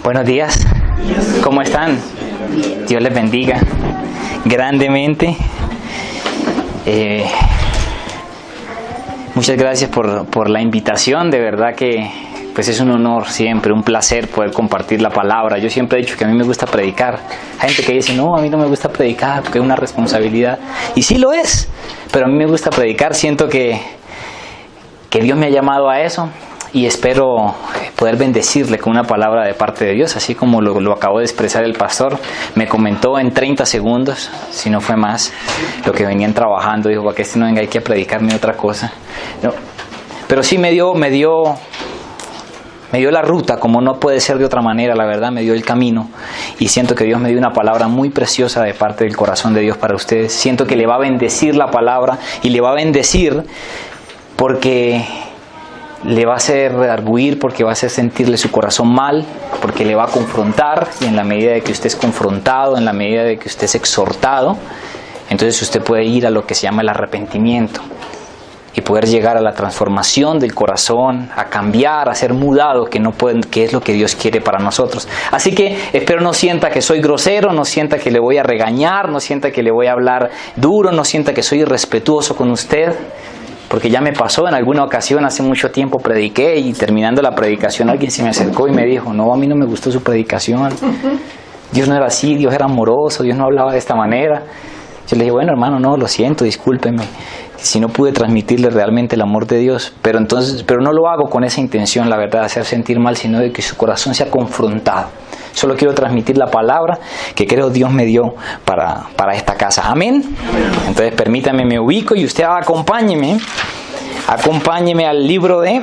Buenos días, ¿cómo están? Dios les bendiga grandemente. Muchas gracias por la invitación, de verdad que pues es un honor siempre, un placer poder compartir la palabra. Yo siempre he dicho que a mí me gusta predicar. Hay gente que dice, no, a mí no me gusta predicar porque es una responsabilidad. Y sí lo es, pero a mí me gusta predicar. Siento que Dios me ha llamado a eso y espero poder bendecirle con una palabra de parte de Dios, así como lo acabó de expresar el pastor. Me comentó en 30 segundos, si no fue más, lo que venían trabajando. Dijo, para que este no venga, hay que predicarme otra cosa. No, pero sí me dio la ruta, como no puede ser de otra manera, la verdad, me dio el camino. Y siento que Dios me dio una palabra muy preciosa de parte del corazón de Dios para ustedes. Siento que le va a bendecir la palabra y le va a bendecir porque le va a hacer redarguir, porque va a hacer sentirle su corazón mal, porque le va a confrontar, y en la medida de que usted es confrontado, en la medida de que usted es exhortado, entonces usted puede ir a lo que se llama el arrepentimiento y poder llegar a la transformación del corazón, a cambiar, a ser mudado, que es lo que Dios quiere para nosotros. Así que espero no sienta que soy grosero, no sienta que le voy a regañar, no sienta que le voy a hablar duro, no sienta que soy irrespetuoso con usted. Porque ya me pasó en alguna ocasión, hace mucho tiempo prediqué y terminando la predicación alguien se me acercó y me dijo, no, a mí no me gustó su predicación. Dios no era así, Dios era amoroso, Dios no hablaba de esta manera. Yo le dije, bueno hermano, no, lo siento, discúlpeme si no pude transmitirle realmente el amor de Dios. Pero no lo hago con esa intención, la verdad, de hacer sentir mal, sino de que su corazón sea confrontado. Solo quiero transmitir la palabra que creo Dios me dio para esta casa. Amén. Entonces permítame, me ubico y usted acompáñeme al libro de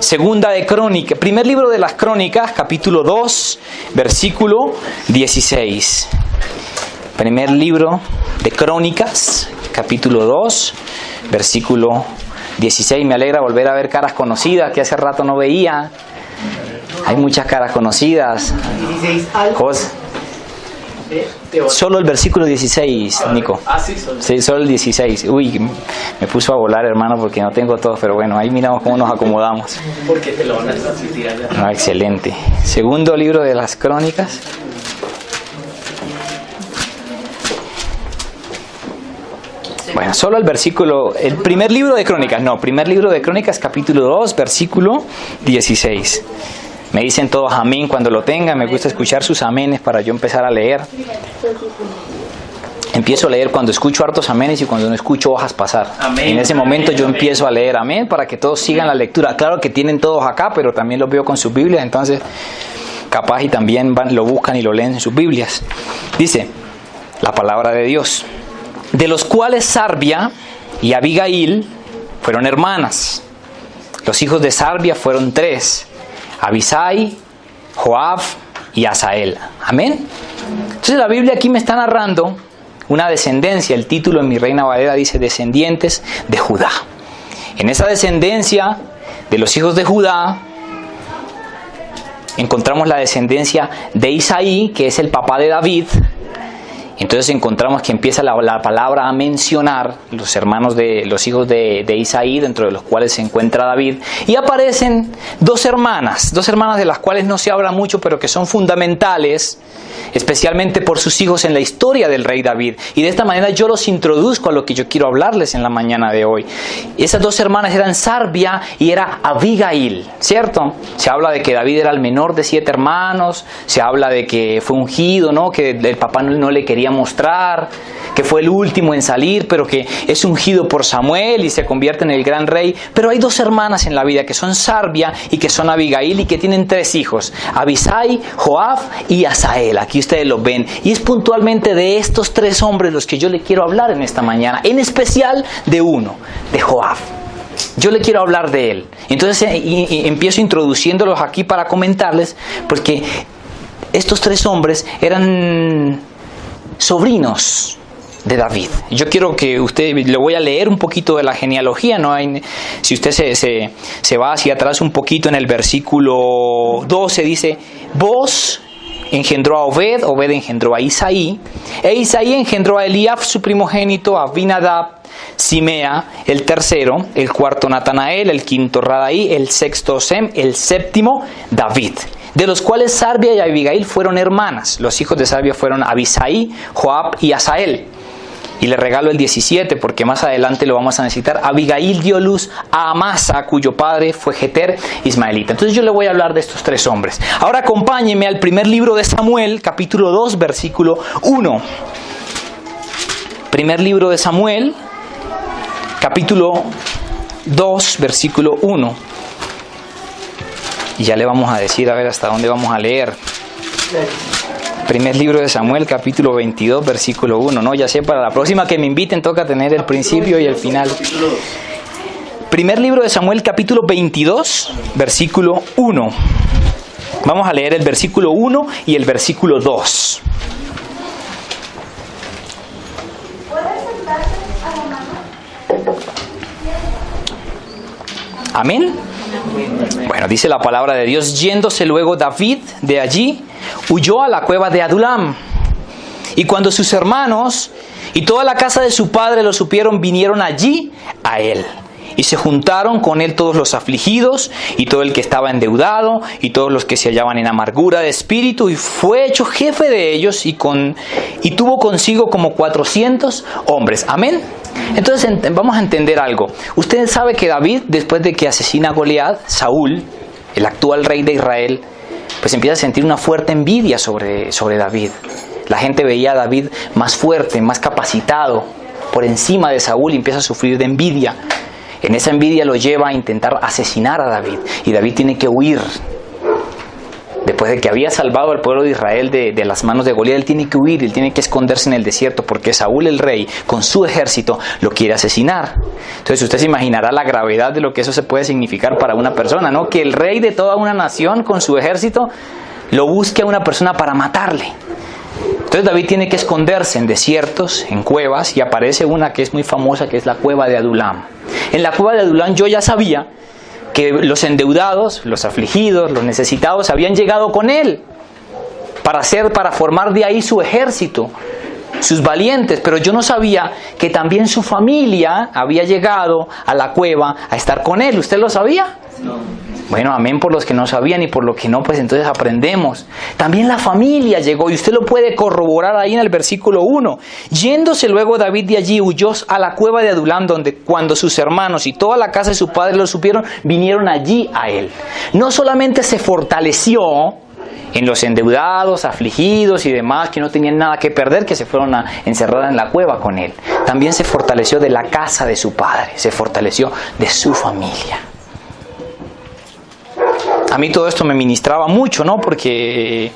Segunda de Crónicas, primer libro de las Crónicas, capítulo 2, versículo 16. Primer libro de Crónicas, capítulo 2, versículo 16. Me alegra volver a ver caras conocidas que hace rato no veía. Hay muchas caras conocidas. Solo el versículo 16, Nico. Sí, solo el 16. Uy, me puso a volar, hermano, porque no tengo todo, pero bueno, ahí miramos cómo nos acomodamos. Porque te lo van a transmitir allá. Ah, excelente. Segundo libro de las Crónicas. Bueno, solo el primer libro de Crónicas, capítulo 2, versículo 16. Me dicen todos amén cuando lo tengan. Me gusta escuchar sus amenes para yo empezar a leer. Empiezo a leer cuando escucho hartos amenes y cuando no escucho hojas pasar. Amén. En ese momento yo empiezo a leer amén para que todos sigan la lectura. Claro que tienen todos acá, pero también los veo con sus Biblias, entonces capaz y también lo buscan y lo leen en sus Biblias. Dice la palabra de Dios: de los cuales Sarbia y Abigail fueron hermanas. Los hijos de Sarbia fueron 3: Abisai, Joab y Asael. Amén. Entonces la Biblia aquí me está narrando una descendencia. El título en mi Reina Valera dice descendientes de Judá. En esa descendencia de los hijos de Judá encontramos la descendencia de Isaí, que es el papá de David. Entonces encontramos que empieza la palabra a mencionar los hijos de Isaí, dentro de los cuales se encuentra David, y aparecen dos hermanas de las cuales no se habla mucho, pero que son fundamentales, especialmente por sus hijos en la historia del rey David. Y de esta manera yo los introduzco a lo que yo quiero hablarles en la mañana de hoy. Esas dos hermanas eran Sarbia y era Abigail, ¿cierto? Se habla de que David era el menor de 7 hermanos, se habla de que fue ungido, ¿no? Que el papá no le quería mostrar, que fue el último en salir, pero que es ungido por Samuel y se convierte en el gran rey. Pero hay dos hermanas en la vida que son Sarbia y que son Abigail y que tienen 3 hijos: Abisai, Joab y Asael. Aquí ustedes los ven. Y es puntualmente de estos 3 hombres los que yo le quiero hablar en esta mañana, en especial de uno, de Joab. Yo le quiero hablar de él. Entonces empiezo introduciéndolos aquí para comentarles, porque estos 3 hombres eran sobrinos de David. Yo quiero que usted, le voy a leer un poquito de la genealogía, ¿no? Si usted se va hacia atrás un poquito, en el versículo 12 dice: Boz engendró a Obed engendró a Isaí, e Isaí engendró a Eliab su primogénito, a Abinadab, Simea, el tercero, el cuarto Natanael, el quinto Radaí, el sexto Sem, el séptimo David, de los cuales Sarbia y Abigail fueron hermanas. Los hijos de Sarbia fueron Abisai, Joab y Asael. Y le regalo el 17 porque más adelante lo vamos a necesitar. Abigail dio luz a Amasa, cuyo padre fue Jeter ismaelita. Entonces yo le voy a hablar de estos tres hombres. Ahora acompáñeme al primer libro de Samuel, capítulo 2, versículo 1. Primer libro de Samuel, capítulo 2, versículo 1. Y ya le vamos a decir, a ver hasta dónde vamos a leer. Primer libro de Samuel, capítulo 22, versículo 1. No, ya sé, para la próxima que me inviten toca tener el principio y el final. Primer libro de Samuel, capítulo 22, versículo 1. Vamos a leer el versículo 1 y el versículo 2. Amén. Bueno, dice la palabra de Dios: yéndose luego David de allí, huyó a la cueva de Adulam. Y cuando sus hermanos y toda la casa de su padre lo supieron, vinieron allí a él. Y se juntaron con él todos los afligidos, y todo el que estaba endeudado, y todos los que se hallaban en amargura de espíritu, y fue hecho jefe de ellos, y tuvo consigo como 400 hombres. Amén. Entonces vamos a entender algo. Usted sabe que David, después de que asesina a Goliat, Saúl, el actual rey de Israel, pues empieza a sentir una fuerte envidia sobre David. La gente veía a David más fuerte, más capacitado, por encima de Saúl, y empieza a sufrir de envidia. En esa envidia lo lleva a intentar asesinar a David, y David tiene que huir. Después de que había salvado al pueblo de Israel de las manos de Goliat, él tiene que huir, él tiene que esconderse en el desierto, porque Saúl el rey, con su ejército, lo quiere asesinar. Entonces usted se imaginará la gravedad de lo que eso se puede significar para una persona, ¿no? Que el rey de toda una nación, con su ejército, lo busque a una persona para matarle. Entonces David tiene que esconderse en desiertos, en cuevas, y aparece una que es muy famosa, que es la cueva de Adulam. En la cueva de Adulam yo ya sabía que los endeudados, los afligidos, los necesitados habían llegado con él para formar de ahí su ejército, sus valientes, pero yo no sabía que también su familia había llegado a la cueva a estar con él. ¿Usted lo sabía? No. Bueno, amén por los que no sabían, y por los que no, pues entonces aprendemos. También la familia llegó, y usted lo puede corroborar ahí en el versículo 1. Yéndose luego David de allí, huyó a la cueva de Adulam, donde cuando sus hermanos y toda la casa de su padre lo supieron, vinieron allí a él. No solamente se fortaleció en los endeudados, afligidos y demás, que no tenían nada que perder, que se fueron a encerrar en la cueva con él. También se fortaleció de la casa de su padre, se fortaleció de su familia. A mí todo esto me ministraba mucho, ¿no? Porque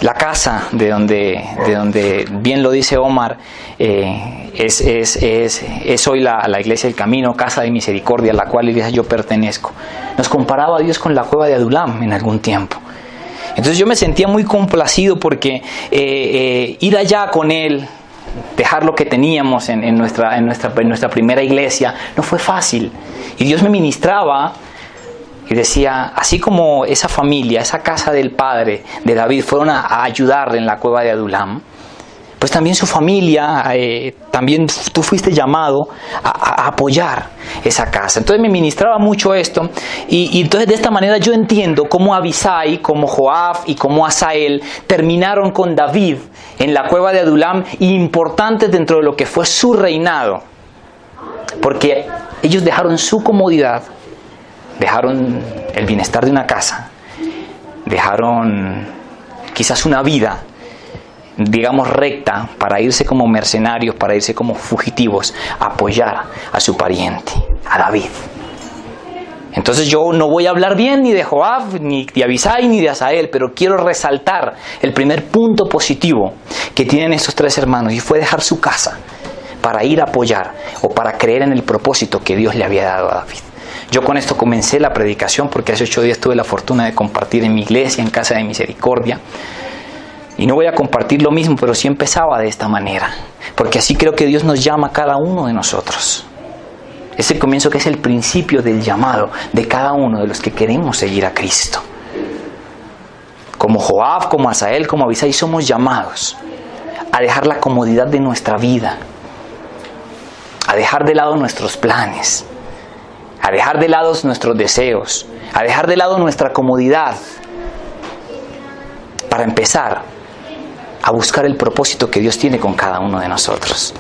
la casa de donde bien lo dice Omar, es hoy la Iglesia del Camino, Casa de Misericordia, a la cual iglesia yo pertenezco. Nos comparaba a Dios con la cueva de Adulam en algún tiempo. Entonces yo me sentía muy complacido porque ir allá con él, dejar lo que teníamos en nuestra primera iglesia, no fue fácil. Y Dios me ministraba y decía, así como esa familia, esa casa del padre de David fueron a ayudarle en la cueva de Adulam, pues también su familia, también tú fuiste llamado a apoyar esa casa. Entonces me ministraba mucho esto, y entonces de esta manera yo entiendo cómo Abisai, como Joab y como Asael terminaron con David en la cueva de Adulam, importantes dentro de lo que fue su reinado, porque ellos dejaron su comodidad, dejaron el bienestar de una casa, dejaron quizás una vida, digamos, recta, para irse como mercenarios, para irse como fugitivos, a apoyar a su pariente, a David. Entonces yo no voy a hablar bien ni de Joab, ni de Abisai, ni de Asael, pero quiero resaltar el primer punto positivo que tienen estos tres hermanos, y fue dejar su casa para ir a apoyar o para creer en el propósito que Dios le había dado a David. Yo con esto comencé la predicación porque hace 8 días tuve la fortuna de compartir en mi iglesia, en Casa de Misericordia. Y no voy a compartir lo mismo, pero sí empezaba de esta manera, porque así creo que Dios nos llama a cada uno de nosotros. Ese comienzo que es el principio del llamado de cada uno de los que queremos seguir a Cristo. Como Joab, como Asael, como Abisai, somos llamados a dejar la comodidad de nuestra vida, a dejar de lado nuestros planes, a dejar de lado nuestros deseos, a dejar de lado nuestra comodidad, para empezar a buscar el propósito que Dios tiene con cada uno de nosotros.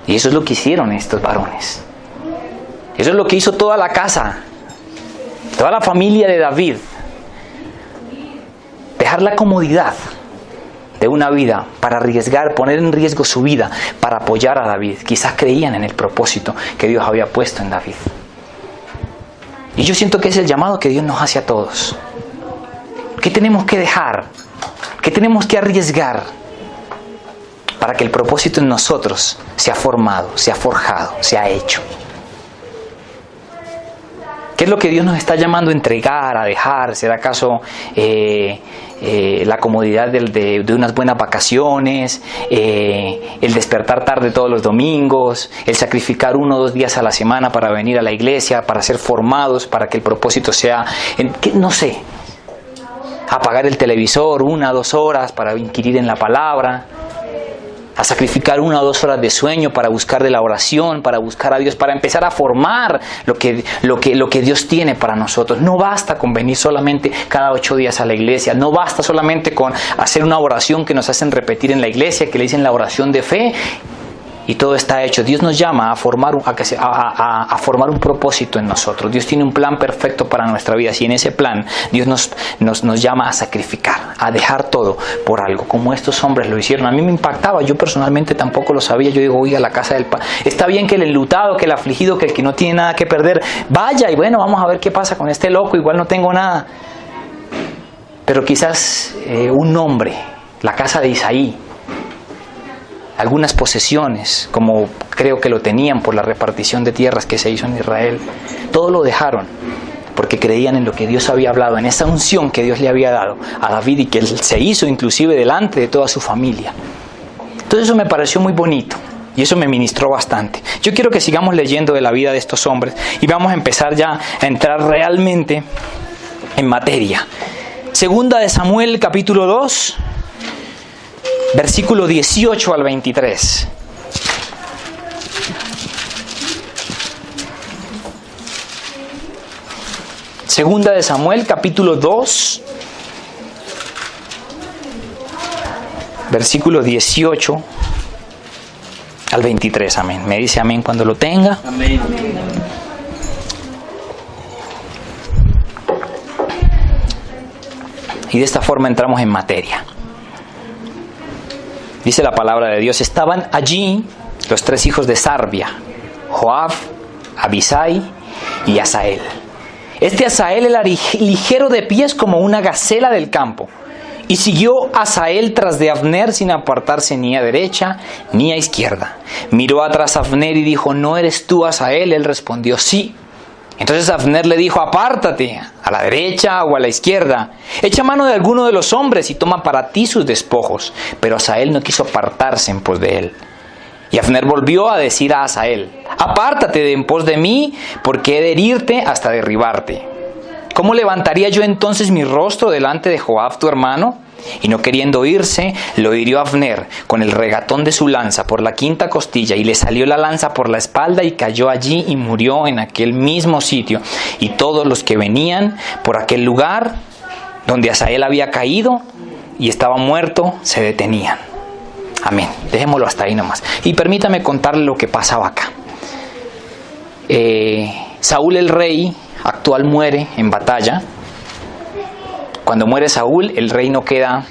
Y eso es lo que hicieron estos varones. Eso es lo que hizo toda la casa, toda la familia de David. Dejar la comodidad de una vida para arriesgar, poner en riesgo su vida para apoyar a David. Quizás creían en el propósito que Dios había puesto en David. Y yo siento que es el llamado que Dios nos hace a todos. ¿Qué tenemos que dejar? ¿Qué tenemos que arriesgar para que el propósito en nosotros sea formado, sea forjado, sea hecho? ¿Qué es lo que Dios nos está llamando a entregar, a dejar? ¿Será acaso la comodidad de unas buenas vacaciones, el despertar tarde todos los domingos, el sacrificar 1 o 2 días a la semana para venir a la iglesia, para ser formados, para que el propósito sea, no sé, apagar el televisor 1 o 2 horas para inquirir en la palabra, a sacrificar 1 o 2 horas de sueño para buscar de la oración, para buscar a Dios, para empezar a formar lo que Dios tiene para nosotros? No basta con venir solamente cada 8 días a la iglesia, no basta solamente con hacer una oración que nos hacen repetir en la iglesia, que le dicen la oración de fe, y todo está hecho. Dios nos llama a formar un propósito en nosotros. Dios tiene un plan perfecto para nuestra vida. Y en ese plan Dios nos llama a sacrificar, a dejar todo por algo, como estos hombres lo hicieron. A mí me impactaba, yo personalmente tampoco lo sabía. Yo digo, oiga, la casa del Padre, está bien que el enlutado, que el afligido, que el que no tiene nada que perder, vaya, y bueno, vamos a ver qué pasa con este loco, igual no tengo nada. Pero quizás un nombre, la casa de Isaí, algunas posesiones, como creo que lo tenían por la repartición de tierras que se hizo en Israel, todo lo dejaron porque creían en lo que Dios había hablado, en esa unción que Dios le había dado a David y que él se hizo inclusive delante de toda su familia. Entonces eso me pareció muy bonito y eso me ministró bastante. Yo quiero que sigamos leyendo de la vida de estos hombres y vamos a empezar ya a entrar realmente en materia. Segunda de Samuel, capítulo 2, versículo 18 al 23. Segunda de Samuel, capítulo 2, versículo 18 al 23. Amén. Me dice amén cuando lo tenga. Amén. Y de esta forma entramos en materia. Dice la palabra de Dios: estaban allí los 3 hijos de Sarbia, Joab, Abisai y Asael. Este Asael era ligero de pies como una gacela del campo, y siguió Asael tras de Abner sin apartarse ni a derecha ni a izquierda. Miró atrás a Abner y dijo: ¿no eres tú Asael? Él respondió: sí. Entonces Abner le dijo: apártate, a la derecha o a la izquierda, echa mano de alguno de los hombres y toma para ti sus despojos. Pero Asael no quiso apartarse en pos de él. Y Abner volvió a decir a Asael: apártate de en pos de mí, porque he de herirte hasta derribarte. ¿Cómo levantaría yo entonces mi rostro delante de Joab tu hermano? Y no queriendo irse, lo hirió Abner con el regatón de su lanza por la 5ª costilla, y le salió la lanza por la espalda y cayó allí y murió en aquel mismo sitio. Y todos los que venían por aquel lugar donde Asael había caído y estaba muerto, se detenían. Amén. Dejémoslo hasta ahí nomás. Y permítame contarle lo que pasaba acá. Saúl el rey actual muere en batalla. Cuando muere Saúl, el reino queda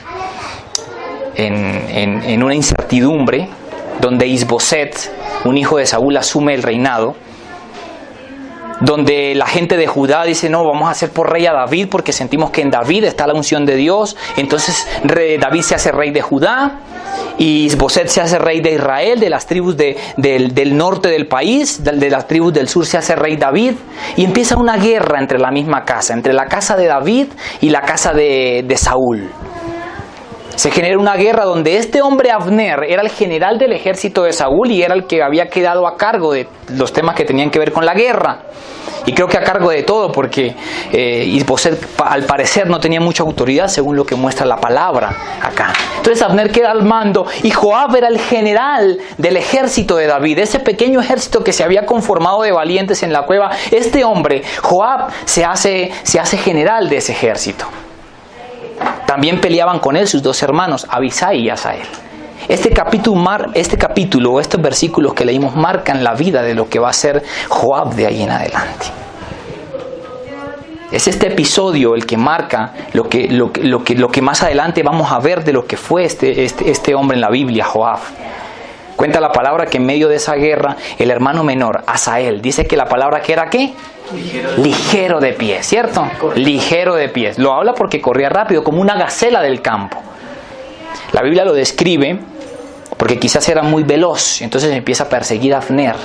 en una incertidumbre, donde Isboset, un hijo de Saúl, asume el reinado, donde la gente de Judá dice: no, vamos a hacer por rey a David porque sentimos que en David está la unción de Dios. Entonces David se hace rey de Judá y Isboset se hace rey de Israel, de las tribus del norte del país. De las tribus del sur se hace rey David, y empieza una guerra entre la misma casa, entre la casa de David y la casa de Saúl. Se genera una guerra donde este hombre Abner era el general del ejército de Saúl y era el que había quedado a cargo de los temas que tenían que ver con la guerra. Y creo que a cargo de todo porque al parecer no tenía mucha autoridad según lo que muestra la palabra acá. Entonces Abner queda al mando y Joab era el general del ejército de David. Ese pequeño ejército que se había conformado de valientes en la cueva. Este hombre, Joab, se hace general de ese ejército. También peleaban con él sus dos hermanos, Abisai y Asael. Este capítulo, estos versículos que leímos marcan la vida de lo que va a ser Joab de ahí en adelante. Es este episodio el que marca lo que más adelante vamos a ver de lo que fue este hombre en la Biblia, Joab. Cuenta la palabra que en medio de esa guerra, el hermano menor, Asael, dice que la palabra que era ¿qué? Ligero de pies, ¿cierto? Ligero de pies. Lo habla porque corría rápido, como una gacela del campo. La Biblia lo describe porque quizás era muy veloz, entonces empieza a perseguir a Abner.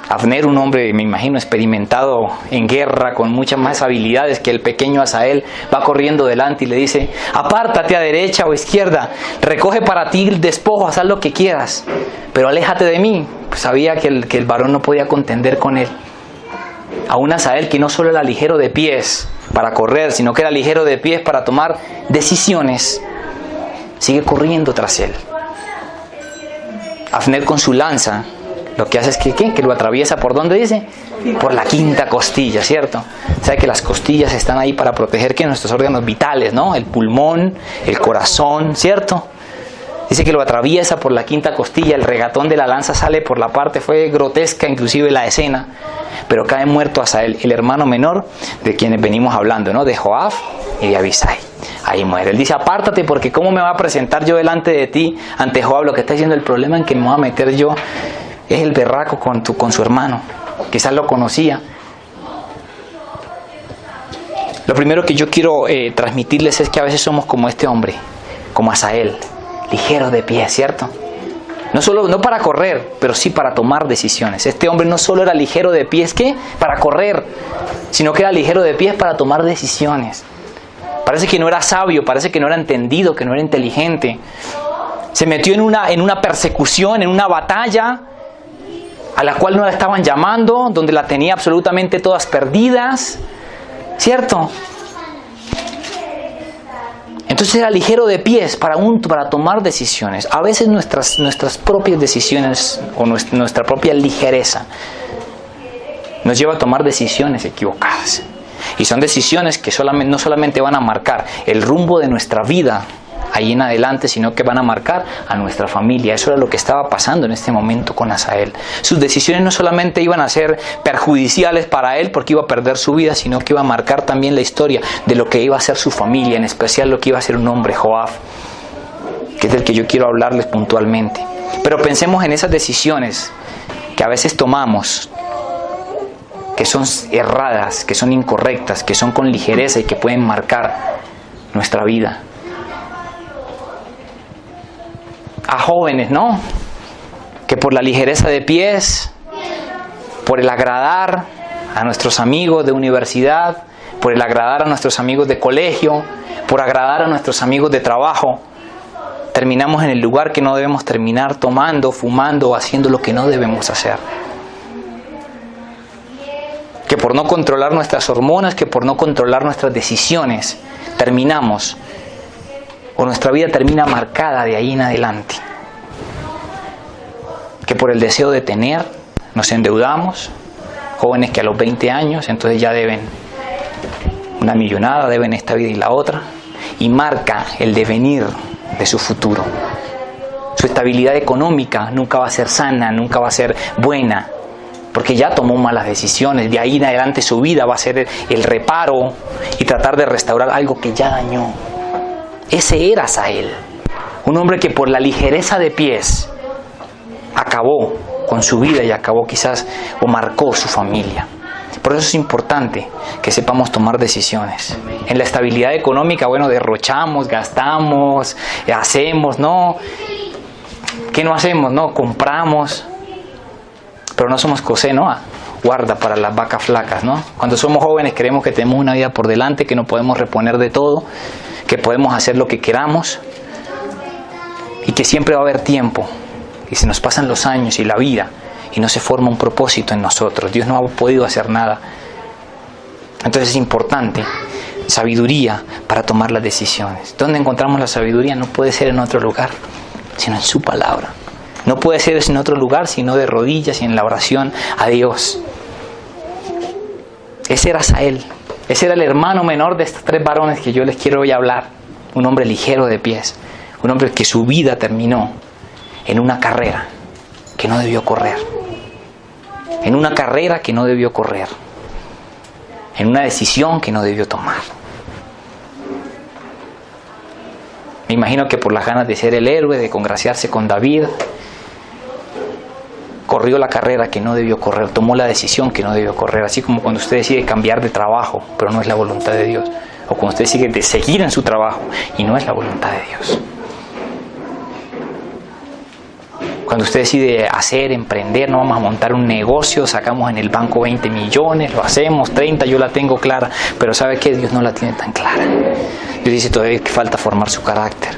Abner, un hombre, me imagino, experimentado en guerra, con muchas más habilidades que el pequeño Asael, va corriendo delante y le dice: apártate a derecha o izquierda, recoge para ti el despojo, haz lo que quieras, pero aléjate de mí. Pues sabía que el varón no podía contender con él. A un Asael que no solo era ligero de pies para correr, sino que era ligero de pies para tomar decisiones, sigue corriendo tras él. Abner con su lanza lo que hace es que lo atraviesa, ¿por dónde dice? Por la quinta costilla, ¿cierto? Sabe que las costillas están ahí para proteger que nuestros órganos vitales, ¿no? El pulmón, el corazón, ¿cierto? Dice que lo atraviesa por la quinta costilla, el regatón de la lanza sale por la parte, fue grotesca inclusive la escena, pero cae muerto Asael, el hermano menor de quienes venimos hablando, ¿no? De Joab y de Abisai. Ahí muere. Él dice: apártate, porque ¿cómo me va a presentar yo delante de ti ante Joab? Lo que está diciendo, el problema en que me voy a meter yo es el berraco con su hermano. Quizás lo conocía. Lo primero que yo quiero transmitirles es que a veces somos como este hombre, como Asael, ligero de pie, ¿cierto? No para correr, pero sí para tomar decisiones. Este hombre no solo era ligero de pies para correr, sino que era ligero de pies para tomar decisiones. Parece que no era sabio, parece que no era entendido, que no era inteligente. Se metió en una persecución, en una batalla a la cual no la estaban llamando, donde la tenía absolutamente todas perdidas, ¿cierto? Entonces era ligero de pies para tomar decisiones. A veces nuestras propias decisiones o nuestra propia ligereza nos lleva a tomar decisiones equivocadas. Y son decisiones que no solamente van a marcar el rumbo de nuestra vida ahí en adelante, sino que van a marcar a nuestra familia. Eso era lo que estaba pasando en este momento con Asael. Sus decisiones no solamente iban a ser perjudiciales para él porque iba a perder su vida, sino que iba a marcar también la historia de lo que iba a ser su familia, en especial lo que iba a ser un hombre, Joab, que es del que yo quiero hablarles puntualmente. Pero pensemos en esas decisiones que a veces tomamos, que son erradas, que son incorrectas, que son con ligereza y que pueden marcar nuestra vida. A jóvenes, ¿no? Que por la ligereza de pies, por el agradar a nuestros amigos de universidad, por el agradar a nuestros amigos de colegio, por agradar a nuestros amigos de trabajo, terminamos en el lugar que no debemos terminar, tomando, fumando o haciendo lo que no debemos hacer. Que por no controlar nuestras hormonas, que por no controlar nuestras decisiones, terminamos, o nuestra vida termina marcada de ahí en adelante. Que por el deseo de tener, nos endeudamos, jóvenes que a los 20 años, entonces ya deben una millonada, deben esta vida y la otra, y marca el devenir de su futuro. Su estabilidad económica nunca va a ser sana, nunca va a ser buena, porque ya tomó malas decisiones. De ahí en adelante su vida va a ser el reparo y tratar de restaurar algo que ya dañó. Ese era Asael, un hombre que por la ligereza de pies acabó con su vida y acabó quizás o marcó su familia. Por eso es importante que sepamos tomar decisiones. En la estabilidad económica, bueno, derrochamos, gastamos, hacemos, ¿no? ¿Qué no hacemos? No, compramos. Pero no somos José, ¿no? Guarda para las vacas flacas, ¿no? Cuando somos jóvenes creemos que tenemos una vida por delante, que no podemos reponer de todo, que podemos hacer lo que queramos. y que siempre va a haber tiempo, y se nos pasan los años y la vida y no se forma un propósito en nosotros. Dios no ha podido hacer nada. Entonces es importante sabiduría para tomar las decisiones. ¿Dónde encontramos la sabiduría? No puede ser en otro lugar, sino en su palabra. No puede ser en otro lugar, sino de rodillas y en la oración a Dios. Ese era Asael. Ese era el hermano menor de estos 3 varones que yo les quiero hoy hablar. Un hombre ligero de pies. Un hombre que su vida terminó en una carrera que no debió correr. En una carrera que no debió correr. En una decisión que no debió tomar. Me imagino que por las ganas de ser el héroe, de congraciarse con David, corrió la carrera que no debió correr, tomó la decisión que no debió correr, así como cuando usted decide cambiar de trabajo, pero no es la voluntad de Dios, o cuando usted decide de seguir en su trabajo y no es la voluntad de Dios. Cuando usted decide hacer, emprender, no vamos a montar un negocio, sacamos en el banco 20 millones, lo hacemos, 30, yo la tengo clara, pero ¿sabe qué? Dios no la tiene tan clara. Dios dice todavía que falta formar su carácter,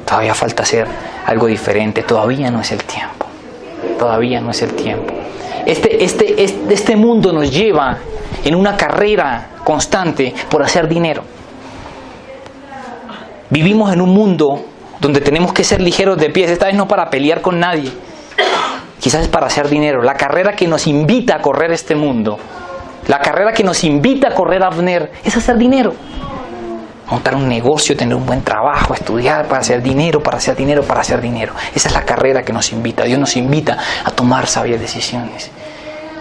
todavía falta hacer algo diferente, todavía no es el tiempo, todavía no es el tiempo. Este mundo nos lleva en una carrera constante por hacer dinero. Vivimos en un mundo donde tenemos que ser ligeros de pies, esta vez no para pelear con nadie, quizás es para hacer dinero. La carrera que nos invita a correr este mundo, la carrera que nos invita a correr Avner, es hacer dinero. Montar un negocio, tener un buen trabajo, estudiar para hacer dinero, para hacer dinero, para hacer dinero. Esa es la carrera que nos invita. Dios nos invita a tomar sabias decisiones.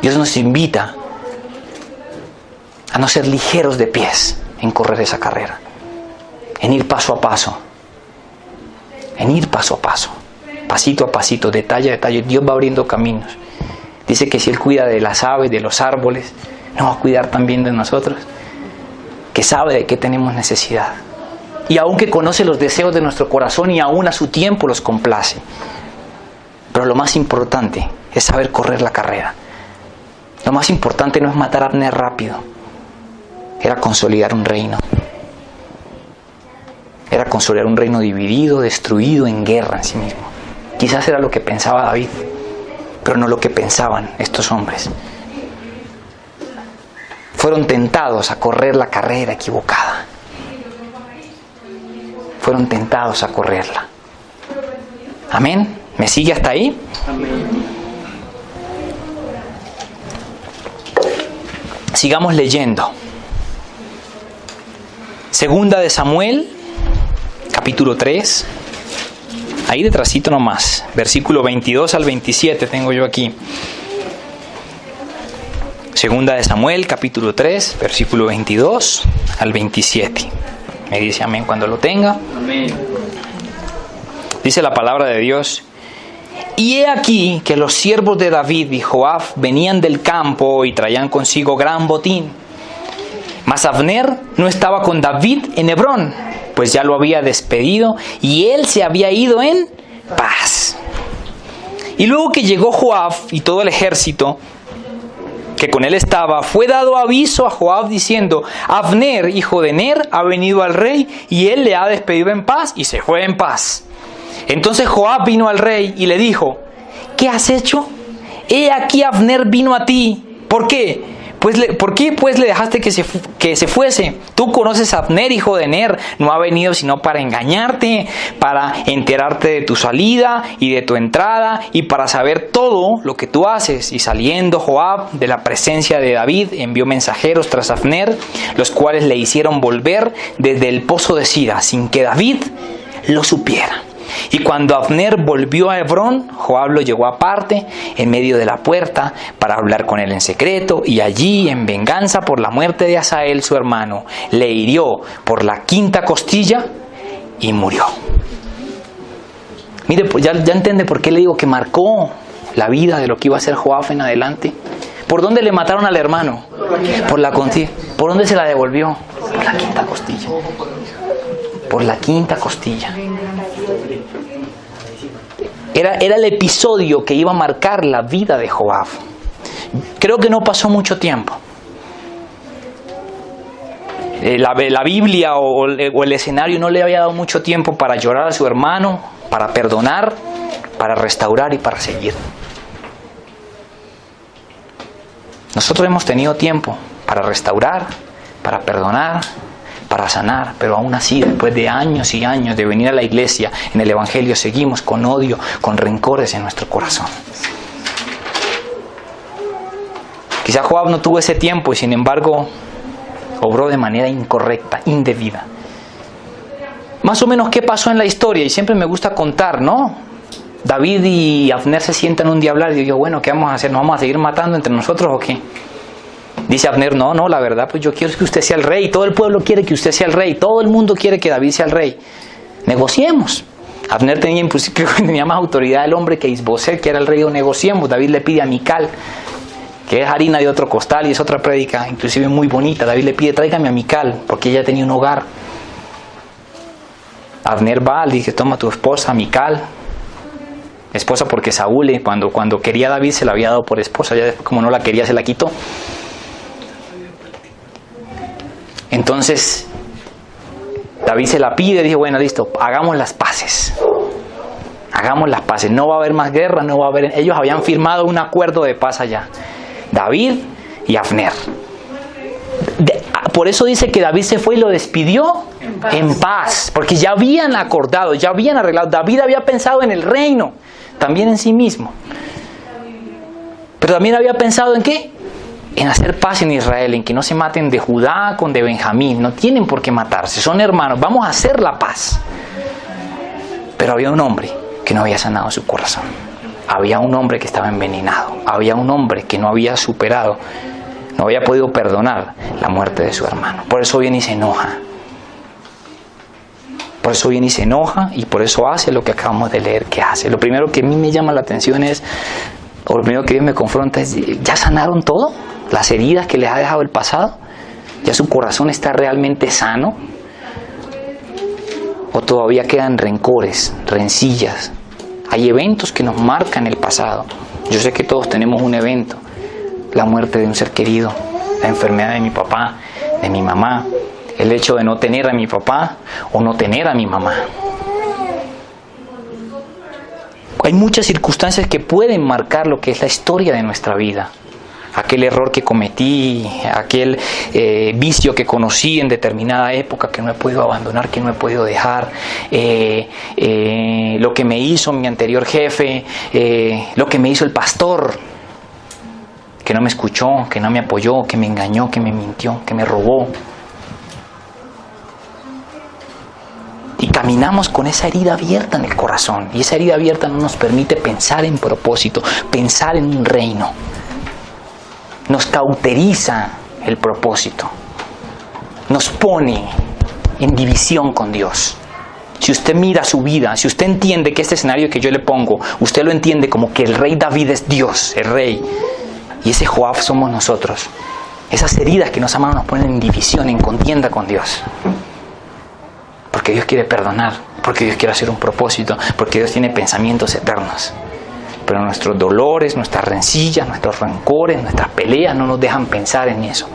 Dios nos invita a no ser ligeros de pies en correr esa carrera, en ir paso a paso. En ir paso a paso, pasito a pasito, detalle a detalle. Dios va abriendo caminos. Dice que si Él cuida de las aves, de los árboles, ¿no va a cuidar también de nosotros? Que sabe de qué tenemos necesidad. Y aun que conoce los deseos de nuestro corazón y aún a su tiempo los complace. Pero lo más importante es saber correr la carrera. Lo más importante no es matar a Abner rápido. Era consolidar un reino. Era consolidar un reino dividido, destruido, en guerra en sí mismo. Quizás era lo que pensaba David, pero no lo que pensaban estos hombres. Fueron tentados a correr la carrera equivocada. Fueron tentados a correrla. ¿Amén? ¿Me sigue hasta ahí? Amén. Sigamos leyendo. Segunda de Samuel, capítulo 3, ahí detrásito nomás, versículo 22 al 27 tengo yo aquí. Segunda de Samuel, capítulo 3, versículo 22 al 27. Me dice amén cuando lo tenga. Amén. Dice la palabra de Dios: y he aquí que los siervos de David y Joab venían del campo y traían consigo gran botín. Mas Abner no estaba con David en Hebrón, pues ya lo había despedido y él se había ido en paz. Y luego que llegó Joab y todo el ejército que con él estaba, fue dado aviso a Joab diciendo: Abner, hijo de Ner, ha venido al rey y él le ha despedido en paz, y se fue en paz. Entonces Joab vino al rey y le dijo: ¿qué has hecho? He aquí Abner vino a ti. ¿Por qué? ¿Por qué pues le dejaste que se fuese? Tú conoces a Abner, hijo de Ner. No ha venido sino para engañarte, para enterarte de tu salida y de tu entrada, y para saber todo lo que tú haces. Y saliendo Joab de la presencia de David, envió mensajeros tras Abner, los cuales le hicieron volver desde el pozo de Sira, sin que David lo supiera. Y cuando Abner volvió a Hebrón, Joab lo llevó aparte, en medio de la puerta, para hablar con él en secreto, y allí, en venganza por la muerte de Asael, su hermano, le hirió por la 5ª costilla y murió. Mire, pues ya entiende por qué le digo que marcó la vida de lo que iba a ser Joab en adelante. ¿Por dónde le mataron al hermano? Por la costilla. ¿Por dónde se la devolvió? Por la 5ª costilla. Por la 5ª costilla. Era el episodio que iba a marcar la vida de Joab. Creo que no pasó mucho tiempo. la Biblia o el escenario no le había dado mucho tiempo para llorar a su hermano, para perdonar, para restaurar y para seguir. Nosotros hemos tenido tiempo para restaurar, para perdonar, para sanar, pero aún así, después de años y años de venir a la iglesia, en el Evangelio seguimos con odio, con rencores en nuestro corazón. Quizá Joab no tuvo ese tiempo y sin embargo obró de manera incorrecta, indebida. Más o menos qué pasó en la historia, y siempre me gusta contar, ¿no? David y Abner se sientan un día a hablar y digo, bueno, ¿qué vamos a hacer? ¿Nos vamos a seguir matando entre nosotros o qué? Dice Abner, no, la verdad, pues yo quiero que usted sea el rey, todo el pueblo quiere que usted sea el rey, todo el mundo quiere que David sea el rey. Negociemos. Abner tenía más autoridad del hombre que Isboset, que era el rey, o negociemos. David le pide a Mical, que es harina de otro costal, y es otra prédica, inclusive muy bonita. David le pide, tráigame a Mical, porque ella tenía un hogar. Abner va, le dice, toma tu esposa, Mical. Esposa porque Saúl, cuando quería a David, se la había dado por esposa, ya después como no la quería, se la quitó. Entonces David se la pide, dice, bueno, listo, hagamos las paces. Hagamos las paces, no va a haber más guerra, no va a haber... Ellos habían firmado un acuerdo de paz allá, David y Abner. Por eso dice que David se fue y lo despidió en paz, porque ya habían acordado, ya habían arreglado. David había pensado en el reino, también en sí mismo. Pero también había pensado en ¿qué? En hacer paz en Israel, en que no se maten de Judá con de Benjamín. No tienen por qué matarse, son hermanos, vamos a hacer la paz. Pero había un hombre que no había sanado su corazón. Había un hombre que estaba envenenado. Había un hombre que no había superado, no había podido perdonar la muerte de su hermano. Por eso viene y se enoja. Por eso viene y se enoja, y por eso hace lo que acabamos de leer que hace. Lo primero que a mí me llama la atención es, o lo primero que Dios me confronta es, ¿ya sanaron todo? ¿Las heridas que les ha dejado el pasado? ¿Ya su corazón está realmente sano? ¿O todavía quedan rencores, rencillas? Hay eventos que nos marcan el pasado. Yo sé que todos tenemos un evento. La muerte de un ser querido, la enfermedad de mi papá, de mi mamá, el hecho de no tener a mi papá o no tener a mi mamá. Hay muchas circunstancias que pueden marcar lo que es la historia de nuestra vida. Aquel error que cometí, aquel vicio que conocí en determinada época que no he podido abandonar, que no he podido dejar, lo que me hizo mi anterior jefe, lo que me hizo el pastor, que no me escuchó, que no me apoyó, que me engañó, que me mintió, que me robó. Y caminamos con esa herida abierta en el corazón, y esa herida abierta no nos permite pensar en propósito, pensar en un reino. Nos cauteriza el propósito, nos pone en división con Dios. Si usted mira su vida, si usted entiende que este escenario que yo le pongo, usted lo entiende como que el rey David es Dios, el rey, y ese Joab somos nosotros. Esas heridas que nos aman nos ponen en división, en contienda con Dios. Porque Dios quiere perdonar, porque Dios quiere hacer un propósito, porque Dios tiene pensamientos eternos. Pero nuestros dolores, nuestras rencillas, nuestros rencores, nuestras peleas no nos dejan pensar en eso.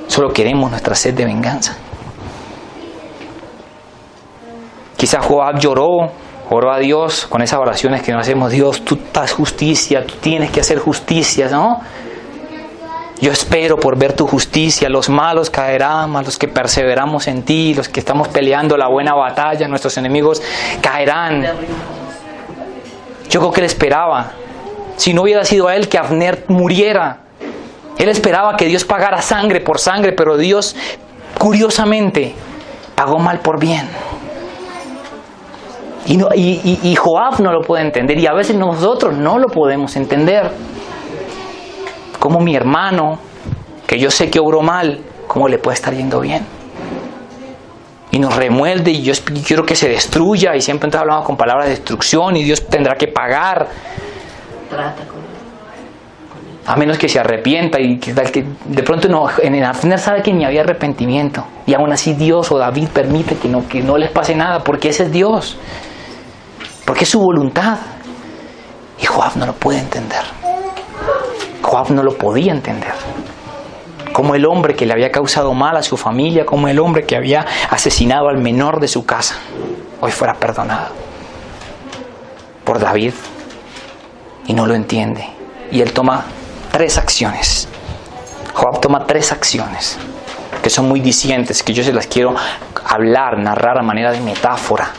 Solo queremos nuestra sed de venganza. Quizás Joab oró a Dios con esas oraciones que nos hacemos: Dios, tú das justicia, tú tienes que hacer justicia, ¿no? Yo espero por ver tu justicia, los malos caerán, mas los que perseveramos en ti, los que estamos peleando la buena batalla, nuestros enemigos caerán. Yo creo que él esperaba, si no hubiera sido a él, que Abner muriera. Él esperaba que Dios pagara sangre por sangre, pero Dios, curiosamente, pagó mal por bien. Y Joab no lo puede entender, y a veces nosotros no lo podemos entender. Como mi hermano, que yo sé que obró mal, ¿cómo le puede estar yendo bien? Y nos remuerde, y yo quiero que se destruya, y siempre hablamos con palabras de destrucción, y Dios tendrá que pagar. Trata con él. A menos que se arrepienta, y que de pronto no, en el Abner sabe que ni había arrepentimiento, y aún así Dios o David permite que no les pase nada, porque ese es Dios, porque es su voluntad. Y Joab no lo puede entender. Joab no lo podía entender. Como el hombre que le había causado mal a su familia, como el hombre que había asesinado al menor de su casa, hoy fuera perdonado por David. Y no lo entiende. Y él toma 3 acciones. Joab toma 3 acciones que son muy dicientes, que yo se las quiero hablar, narrar a manera de metáfora,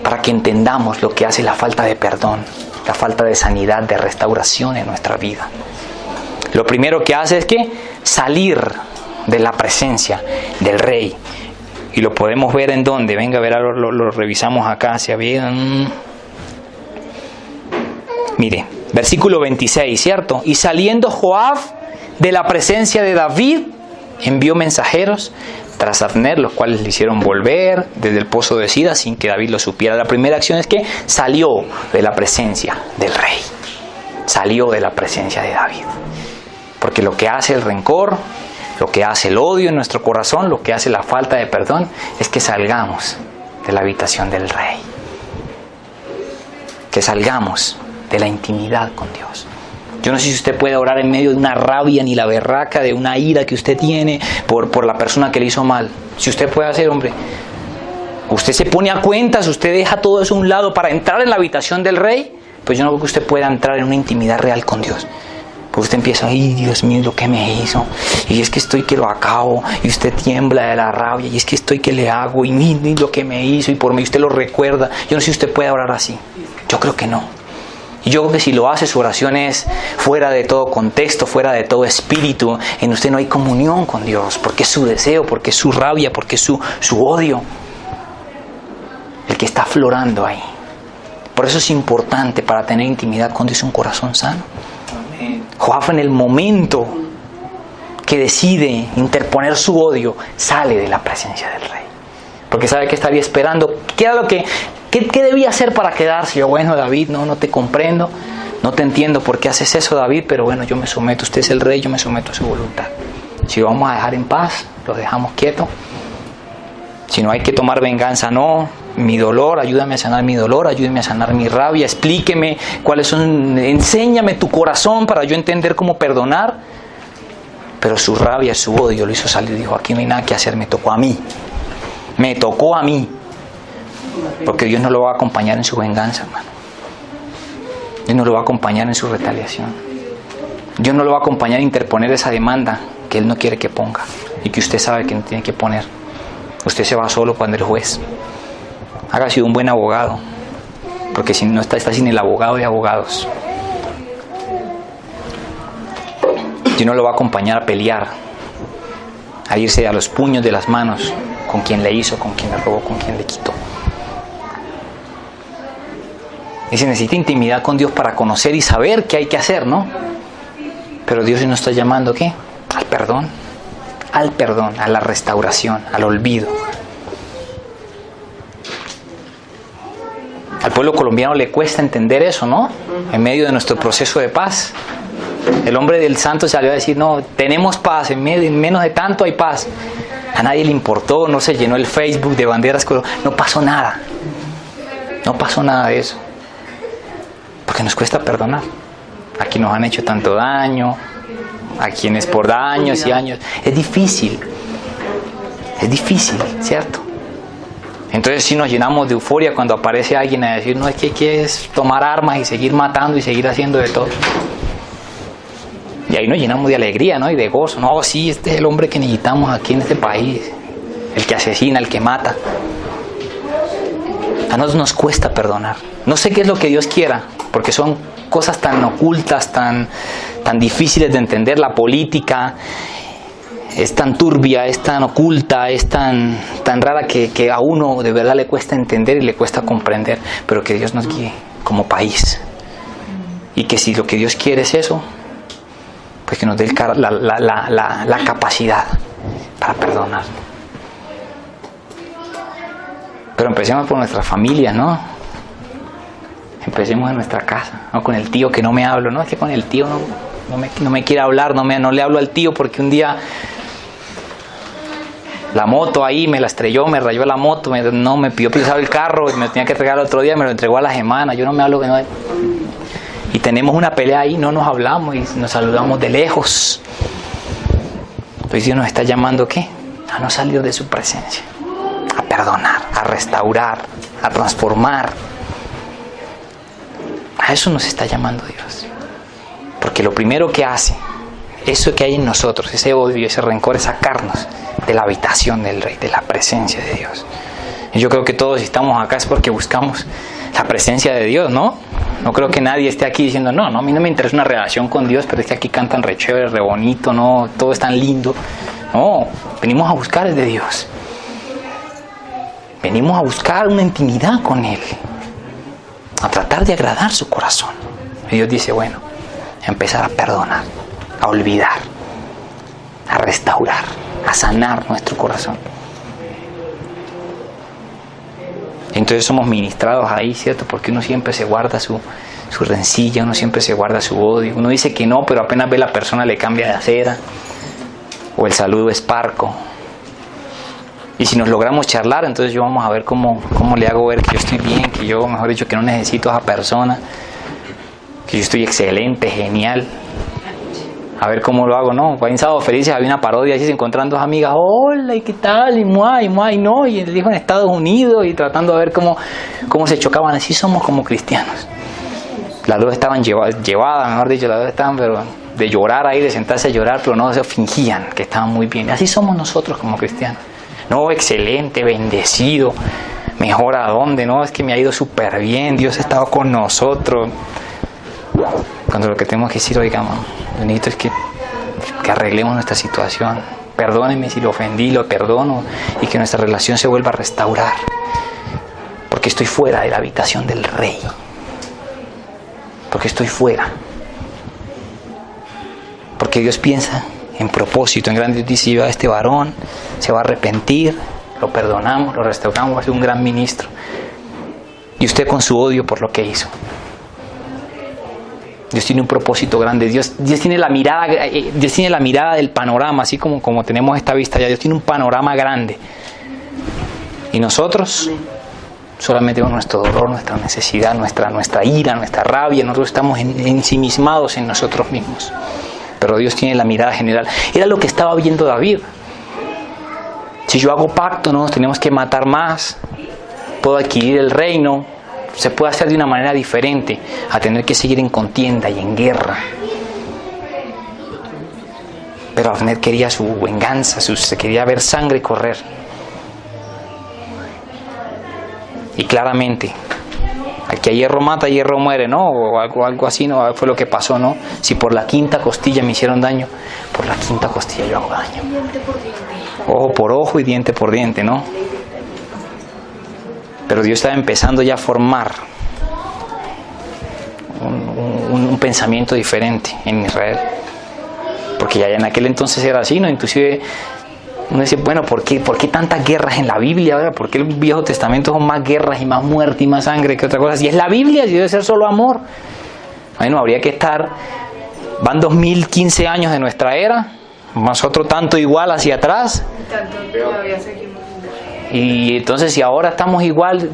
para que entendamos lo que hace la falta de perdón, la falta de sanidad, de restauración en nuestra vida. Lo primero que hace es que salir de la presencia del rey. Y lo podemos ver en dónde. Venga, a ver, lo revisamos acá. Si había... Mire, versículo 26, ¿cierto? Y saliendo Joab de la presencia de David, envió mensajeros tras Abner, los cuales le hicieron volver desde el pozo de Sida sin que David lo supiera. La primera acción es que salió de la presencia del rey. Salió de la presencia de David. Porque lo que hace el rencor, lo que hace el odio en nuestro corazón, lo que hace la falta de perdón, es que salgamos de la habitación del rey. Que salgamos de la intimidad con Dios. Yo no sé si usted puede orar en medio de una rabia ni la berraca, de una ira que usted tiene por la persona que le hizo mal. Si usted puede hacer, hombre, usted se pone a cuentas, usted deja todo eso a un lado para entrar en la habitación del rey, pues yo no creo que usted pueda entrar en una intimidad real con Dios. Porque usted empieza, ay Dios mío, lo que me hizo, y es que estoy que lo acabo, y usted tiembla de la rabia, y es que estoy que le hago, y mire lo que me hizo, y por mí usted lo recuerda. Yo no sé si usted puede orar así. Yo creo que no. Y yo creo que si lo hace, su oración es fuera de todo contexto, fuera de todo espíritu. En usted no hay comunión con Dios, porque es su deseo, porque es su rabia, porque es su odio el que está aflorando ahí. Por eso es importante, para tener intimidad con Dios, un corazón sano. Joab, en el momento que decide interponer su odio, sale de la presencia del rey. Porque sabe que estaría esperando. ¿Qué era lo que... ¿Qué debía hacer para quedarse? Yo, bueno, David, no te comprendo, no te entiendo por qué haces eso, David, pero bueno, yo me someto, usted es el rey, yo me someto a su voluntad. Si lo vamos a dejar en paz, lo dejamos quieto. Si no hay que tomar venganza, no. Mi dolor, ayúdame a sanar mi dolor, ayúdame a sanar mi rabia, explíqueme cuáles son, enséñame tu corazón para yo entender cómo perdonar. Pero su rabia, su odio lo hizo salir, dijo, aquí no hay nada que hacer, me tocó a mí. Me tocó a mí. Porque Dios no lo va a acompañar en su venganza, hermano. Dios no lo va a acompañar en su retaliación. Dios no lo va a acompañar a interponer esa demanda que Él no quiere que ponga y que usted sabe que no tiene que poner. Usted se va solo cuando el juez. Haga sido un buen abogado, porque si no está sin el abogado de abogados. Dios no lo va a acompañar a pelear, a irse a los puños de las manos con quien le hizo, con quien le robó, con quien le quitó. Y se necesita intimidad con Dios para conocer y saber qué hay que hacer, ¿no? Pero Dios nos está llamando, ¿qué? Al perdón, a la restauración, al olvido. Al pueblo colombiano le cuesta entender eso, ¿no? En medio de nuestro proceso de paz. El hombre del santo salió a decir, no, tenemos paz, en menos de tanto hay paz. A nadie le importó, no se llenó el Facebook de banderas, no pasó nada. No pasó nada de eso. Porque nos cuesta perdonar. A quienes nos han hecho tanto daño, a quienes por años y años. Es difícil, ¿cierto? Entonces sí nos llenamos de euforia cuando aparece alguien a decir, no, es que quieres tomar armas y seguir matando y seguir haciendo de todo. Y ahí nos llenamos de alegría, ¿no? Y de gozo. No, sí, este es el hombre que necesitamos aquí en este país. El que asesina, el que mata. A nosotros nos cuesta perdonar. No sé qué es lo que Dios quiera, porque son cosas tan ocultas, tan difíciles de entender. La política es tan turbia, es tan oculta, es tan rara que a uno de verdad le cuesta entender y le cuesta comprender. Pero que Dios nos guíe como país. Y que si lo que Dios quiere es eso, pues que nos dé la capacidad para perdonar. Pero empecemos por nuestra familia, ¿no? Empecemos en nuestra casa, no con el tío que no me hablo, no, es que con el tío no me quiere hablar, no le hablo al tío porque un día la moto ahí me la estrelló, me rayó la moto, me pidió prestado el carro y me tenía que entregar el otro día, me lo entregó a la semana, yo no me hablo que no. Y tenemos una pelea ahí, no nos hablamos y nos saludamos de lejos. Entonces Dios nos está llamando, ¿qué? A no salir de su presencia, a perdonar, a restaurar, a transformar. A eso nos está llamando Dios. Porque lo primero que hace, eso que hay en nosotros, ese odio, ese rencor, es sacarnos de la habitación del Rey, de la presencia de Dios. Y yo creo que todos, si estamos acá, es porque buscamos la presencia de Dios, ¿no? No creo que nadie esté aquí diciendo, no, a mí no me interesa una relación con Dios, pero es que aquí cantan re chévere, re bonito, ¿no? Todo es tan lindo. No, venimos a buscar el de Dios. Venimos a buscar una intimidad con Él, a tratar de agradar su corazón. Y Dios dice, bueno, empezar a perdonar, a olvidar, a restaurar, a sanar nuestro corazón. Entonces somos ministrados ahí, ¿cierto? Porque uno siempre se guarda su rencilla, uno siempre se guarda su odio. Uno dice que no, pero apenas ve a la persona le cambia de acera. O el saludo es parco. Y si nos logramos charlar, entonces yo vamos a ver cómo le hago ver que yo estoy bien, que yo, mejor dicho, que no necesito a esa persona, que yo estoy excelente, genial. A ver cómo lo hago, ¿no? Fue en Sábado Felices, había una parodia, así se encontraban dos amigas, hola, ¿y qué tal? Y muay, no, y el hijo en Estados Unidos, y tratando de ver cómo se chocaban. Así somos como cristianos. Las dos estaban llevadas, mejor dicho, las dos estaban, pero de llorar ahí, de sentarse a llorar, pero no, se fingían que estaban muy bien. Así somos nosotros como cristianos. No, excelente, bendecido, mejor a dónde, no, es que me ha ido súper bien, Dios ha estado con nosotros. Cuando lo que tenemos que decir, oiga, lo bonito es que arreglemos nuestra situación. Perdóneme si lo ofendí, lo perdono, y que nuestra relación se vuelva a restaurar. Porque estoy fuera de la habitación del Rey. Porque estoy fuera. Porque Dios piensa en propósito, en grande. Dios dice, yo a este varón se va a arrepentir, lo perdonamos, lo restauramos, va a ser un gran ministro. Y usted con su odio por lo que hizo. Dios tiene un propósito grande. Dios tiene la mirada del panorama, así como tenemos esta vista ya. Dios tiene un panorama grande. Y nosotros solamente con nuestro dolor, nuestra necesidad, nuestra ira, nuestra rabia, nosotros estamos ensimismados en nosotros mismos. Pero Dios tiene la mirada general. Era lo que estaba viendo David. Si yo hago pacto, no nos tenemos que matar más. Puedo adquirir el reino. Se puede hacer de una manera diferente a tener que seguir en contienda y en guerra. Pero Abner quería su venganza, se quería ver sangre correr. Y claramente, aquí a hierro mata, hierro muere, ¿no? O algo así, ¿no? Fue lo que pasó, ¿no? Si por la quinta costilla me hicieron daño, por la quinta costilla yo hago daño. Ojo por ojo y diente por diente, ¿no? Pero Dios estaba empezando ya a formar un pensamiento diferente en Israel. Porque ya en aquel entonces era así, ¿no? Inclusive uno dice, bueno, ¿por qué tantas guerras en la Biblia? ¿Verdad? ¿Por qué el Viejo Testamento son más guerras y más muerte y más sangre que otra cosa? Si es la Biblia, si debe ser solo amor. Bueno, habría que estar, van 2015 años de nuestra era, más otro tanto igual hacia atrás. Todavía seguimos. Y entonces si ahora estamos igual,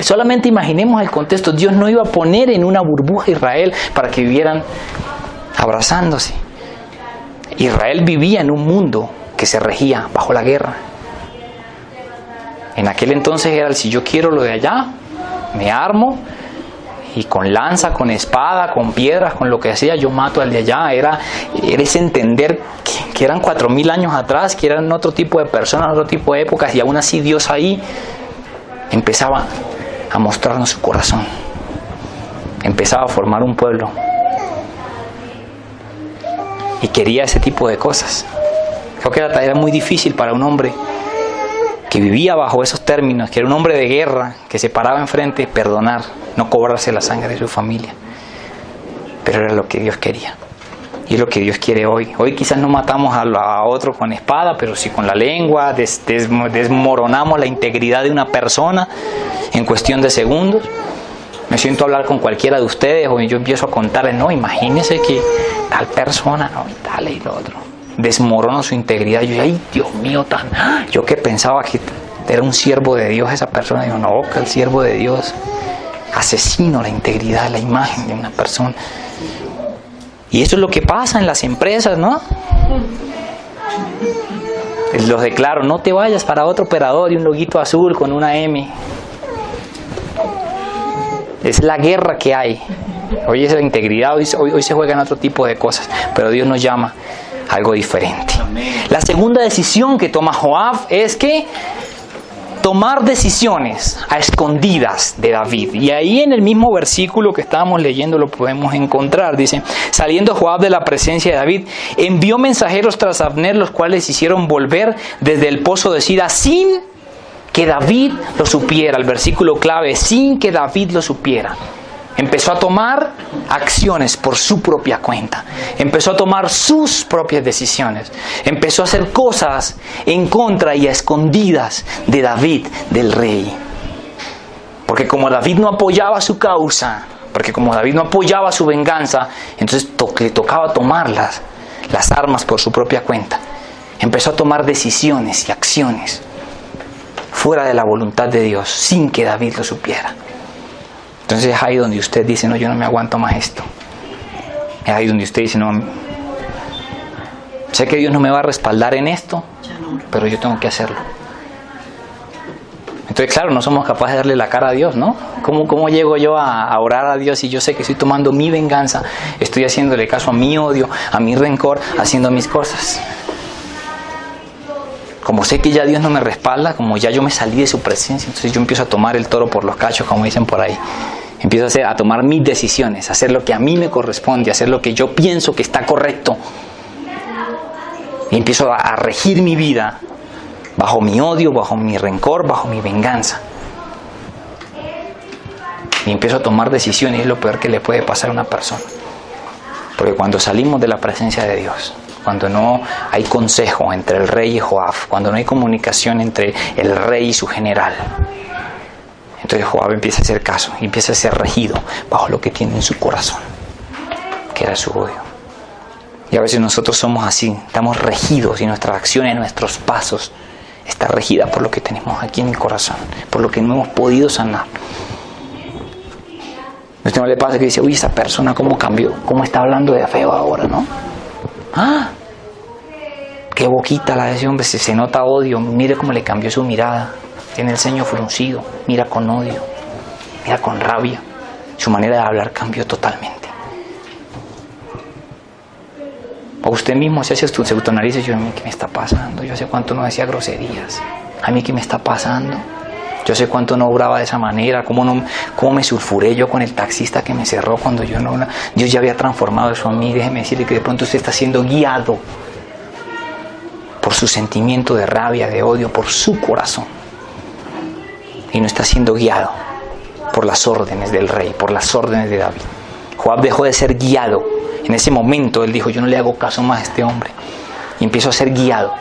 solamente imaginemos el contexto. Dios no iba a poner en una burbuja a Israel para que vivieran abrazándose. Israel vivía en un mundo que se regía bajo la guerra. En aquel entonces era el, si yo quiero lo de allá, me armo y con lanza, con espada, con piedras, con lo que sea, yo mato al de allá. Era ese entender que eran 4000 años atrás, que eran otro tipo de personas, otro tipo de épocas, y aún así Dios ahí empezaba a mostrarnos su corazón, empezaba a formar un pueblo y quería ese tipo de cosas. Creo que era muy difícil para un hombre que vivía bajo esos términos, que era un hombre de guerra, que se paraba enfrente, perdonar, no cobrarse la sangre de su familia. Pero era lo que Dios quería. Y es lo que Dios quiere hoy. Hoy quizás no matamos a otro con espada, pero sí con la lengua, desmoronamos la integridad de una persona en cuestión de segundos. Me siento a hablar con cualquiera de ustedes o yo empiezo a contarles, no, imagínense que tal persona, no, y tal y lo otro. Desmorono su integridad. Yo, ay, Dios mío, yo que pensaba que era un siervo de Dios esa persona. Digo, no, que el siervo de Dios asesino la integridad, la imagen de una persona. Y eso es lo que pasa en las empresas, ¿no? Los declaro, no te vayas para otro operador y un loguito azul con una M. Es la guerra que hay. Hoy es la integridad, hoy se juegan otro tipo de cosas, pero Dios nos llama a algo diferente. La segunda decisión que toma Joab es que tomar decisiones a escondidas de David. Y ahí en el mismo versículo que estábamos leyendo lo podemos encontrar. Dice, saliendo Joab de la presencia de David, envió mensajeros tras Abner, los cuales hicieron volver desde el pozo de Sira sin que David lo supiera. El versículo clave, sin que David lo supiera. Empezó a tomar acciones por su propia cuenta. Empezó a tomar sus propias decisiones. Empezó a hacer cosas en contra y a escondidas de David, del rey. Porque como David no apoyaba su causa, porque como David no apoyaba su venganza, entonces le tocaba tomar las armas por su propia cuenta. Empezó a tomar decisiones y acciones fuera de la voluntad de Dios, sin que David lo supiera. Entonces es ahí donde usted dice, no, yo no me aguanto más esto. Es ahí donde usted dice, no, sé que Dios no me va a respaldar en esto, pero yo tengo que hacerlo. Entonces, claro, no somos capaces de darle la cara a Dios, ¿no? ¿Cómo llego yo a orar a Dios si yo sé que estoy tomando mi venganza, estoy haciéndole caso a mi odio, a mi rencor, haciendo mis cosas? Como sé que ya Dios no me respalda, como ya yo me salí de su presencia, entonces yo empiezo a tomar el toro por los cachos, como dicen por ahí. Empiezo a tomar mis decisiones, a hacer lo que a mí me corresponde, a hacer lo que yo pienso que está correcto. Y empiezo a regir mi vida bajo mi odio, bajo mi rencor, bajo mi venganza. Y empiezo a tomar decisiones, es lo peor que le puede pasar a una persona. Porque cuando salimos de la presencia de Dios, cuando no hay consejo entre el rey y Joab, cuando no hay comunicación entre el rey y su general, entonces Joab empieza a hacer caso y empieza a ser regido bajo lo que tiene en su corazón, que era su odio. Y a veces nosotros somos así, estamos regidos y nuestras acciones, nuestros pasos, está regida por lo que tenemos aquí en el corazón, por lo que no hemos podido sanar. ¿A usted no le pasa que dice, uy, esa persona cómo cambió, cómo está hablando de feo ahora, ¿no? ¡Ah! ¡Qué boquita la de ese hombre! Se nota odio. Mire cómo le cambió su mirada. Tiene el ceño fruncido. Mira con odio. Mira con rabia. Su manera de hablar cambió totalmente. O usted mismo se hace se autonariza y yo, ¿a mí qué me está pasando? Yo hace cuánto no decía groserías. ¿A mí qué me está pasando? Yo sé cuánto no obraba de esa manera, cómo me sulfuré yo con el taxista que me cerró cuando yo no... Dios ya había transformado eso a mí. Déjeme decirle que de pronto usted está siendo guiado por su sentimiento de rabia, de odio, por su corazón. Y no está siendo guiado por las órdenes del rey, por las órdenes de David. Joab dejó de ser guiado. En ese momento él dijo, yo no le hago caso más a este hombre. Y empiezo a ser guiado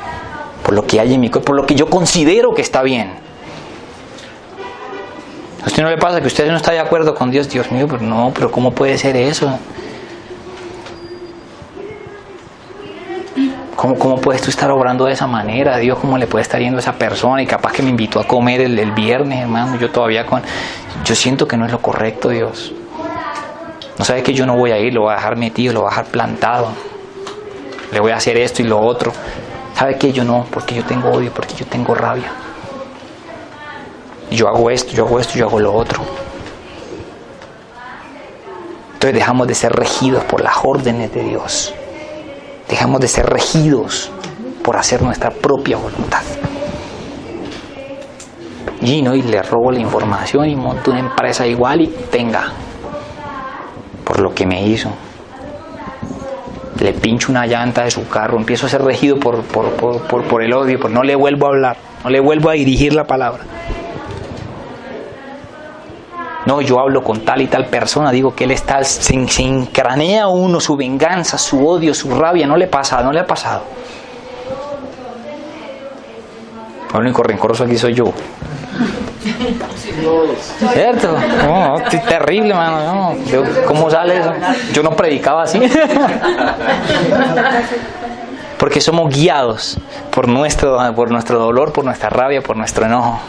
por lo que hay en mi cuerpo, por lo que yo considero que está bien. ¿A usted no le pasa que usted no está de acuerdo con Dios? Dios mío, pero no, pero ¿cómo puede ser eso? ¿Cómo puedes tú estar obrando de esa manera? Dios, ¿cómo le puede estar yendo a esa persona? Y capaz que me invitó a comer el viernes, hermano. Yo siento que no es lo correcto, Dios. No sabe que yo no voy a ir, lo voy a dejar metido, lo voy a dejar plantado. Le voy a hacer esto y lo otro. ¿Sabe qué? Yo no, porque yo tengo odio, porque yo tengo rabia. Yo hago esto, yo hago lo otro. Entonces dejamos de ser regidos por las órdenes de Dios. Dejamos de ser regidos por hacer nuestra propia voluntad. Y le robo la información y monto una empresa igual y tenga. Por lo que me hizo. Le pincho una llanta de su carro, empiezo a ser regido por el odio, no le vuelvo a hablar, no le vuelvo a dirigir la palabra. No, yo hablo con tal y tal persona, digo que él está, se encranea uno su venganza, su odio, su rabia, no le ha pasado. El único rencoroso aquí soy yo. ¿Cierto? No, es terrible, mano. ¿Cómo sale eso? Yo no predicaba así. Porque somos guiados por nuestro dolor, por nuestra rabia, por nuestro enojo.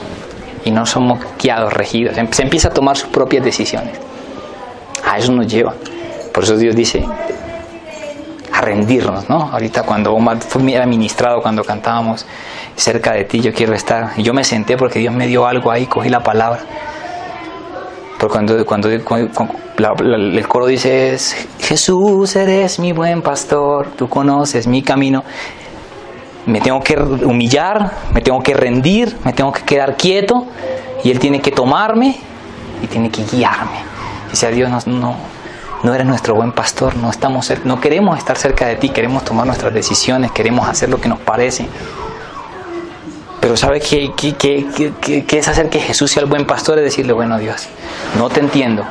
Y no somos guiados, regidos. Se empieza a tomar sus propias decisiones. A eso nos lleva. Por eso Dios dice, a rendirnos, ¿no? Ahorita cuando Omar era ministrado, cuando cantábamos cerca de ti, yo quiero estar. Y yo me senté porque Dios me dio algo ahí, cogí la palabra. Porque cuando el coro dice, Jesús, eres mi buen pastor, tú conoces mi camino. Me tengo que humillar, me tengo que rendir, me tengo que quedar quieto, y Él tiene que tomarme y tiene que guiarme. Dice a Dios, no eres nuestro buen pastor, no queremos estar cerca de ti, queremos tomar nuestras decisiones, queremos hacer lo que nos parece. Pero ¿sabe qué es hacer que Jesús sea el buen pastor? Es decirle, bueno, Dios, no te entiendo,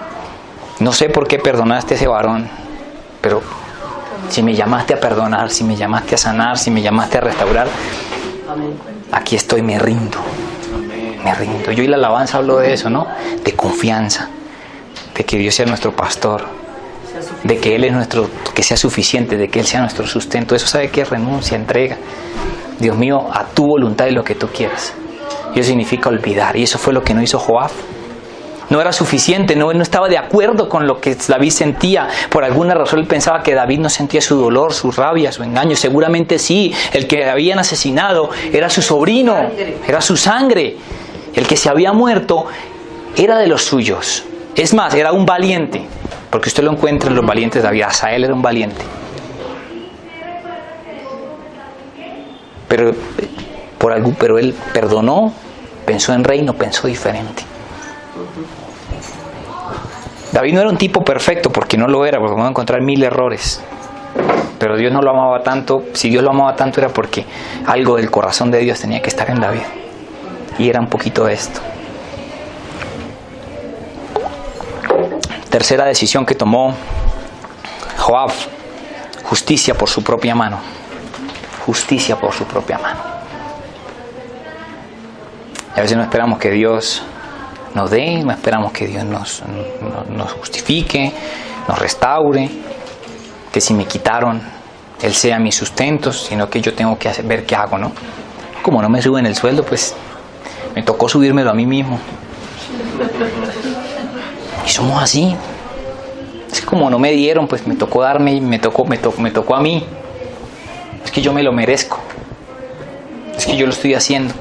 no sé por qué perdonaste a ese varón, pero si me llamaste a perdonar, si me llamaste a sanar, si me llamaste a restaurar, aquí estoy, me rindo. Me rindo. Yo y la alabanza hablo de eso, ¿no? De confianza, de que Dios sea nuestro pastor, de que Él es que sea suficiente, de que Él sea nuestro sustento. Eso sabe que renuncia, entrega. Dios mío, a tu voluntad y lo que tú quieras. Y eso significa olvidar. Y eso fue lo que no hizo Joab. No era suficiente, no estaba de acuerdo con lo que David sentía. Por alguna razón él pensaba que David no sentía su dolor, su rabia, su engaño. Seguramente sí. El que habían asesinado era su sobrino, era su sangre. El que se había muerto era de los suyos. Es más, era un valiente. Porque usted lo encuentra en los valientes de David. Asael era un valiente. Pero él perdonó, pensó en reino, pensó diferente. David no era un tipo perfecto, porque no lo era, porque vamos a encontrar 1000 errores. Pero Dios no lo amaba tanto. Si Dios lo amaba tanto era porque algo del corazón de Dios tenía que estar en David. Y era un poquito de esto. Tercera decisión que tomó Joab: justicia por su propia mano. Justicia por su propia mano. Y a veces no esperamos que Dios nos dé, no esperamos que Dios nos justifique, nos restaure, que si me quitaron Él sea mi sustento, sino que yo tengo que ver qué hago, ¿no? Como no me suben el sueldo, pues me tocó subírmelo a mí mismo. Y somos así. Es que como no me dieron, pues me tocó darme, me tocó a mí. Es que yo me lo merezco. Es que yo lo estoy haciendo.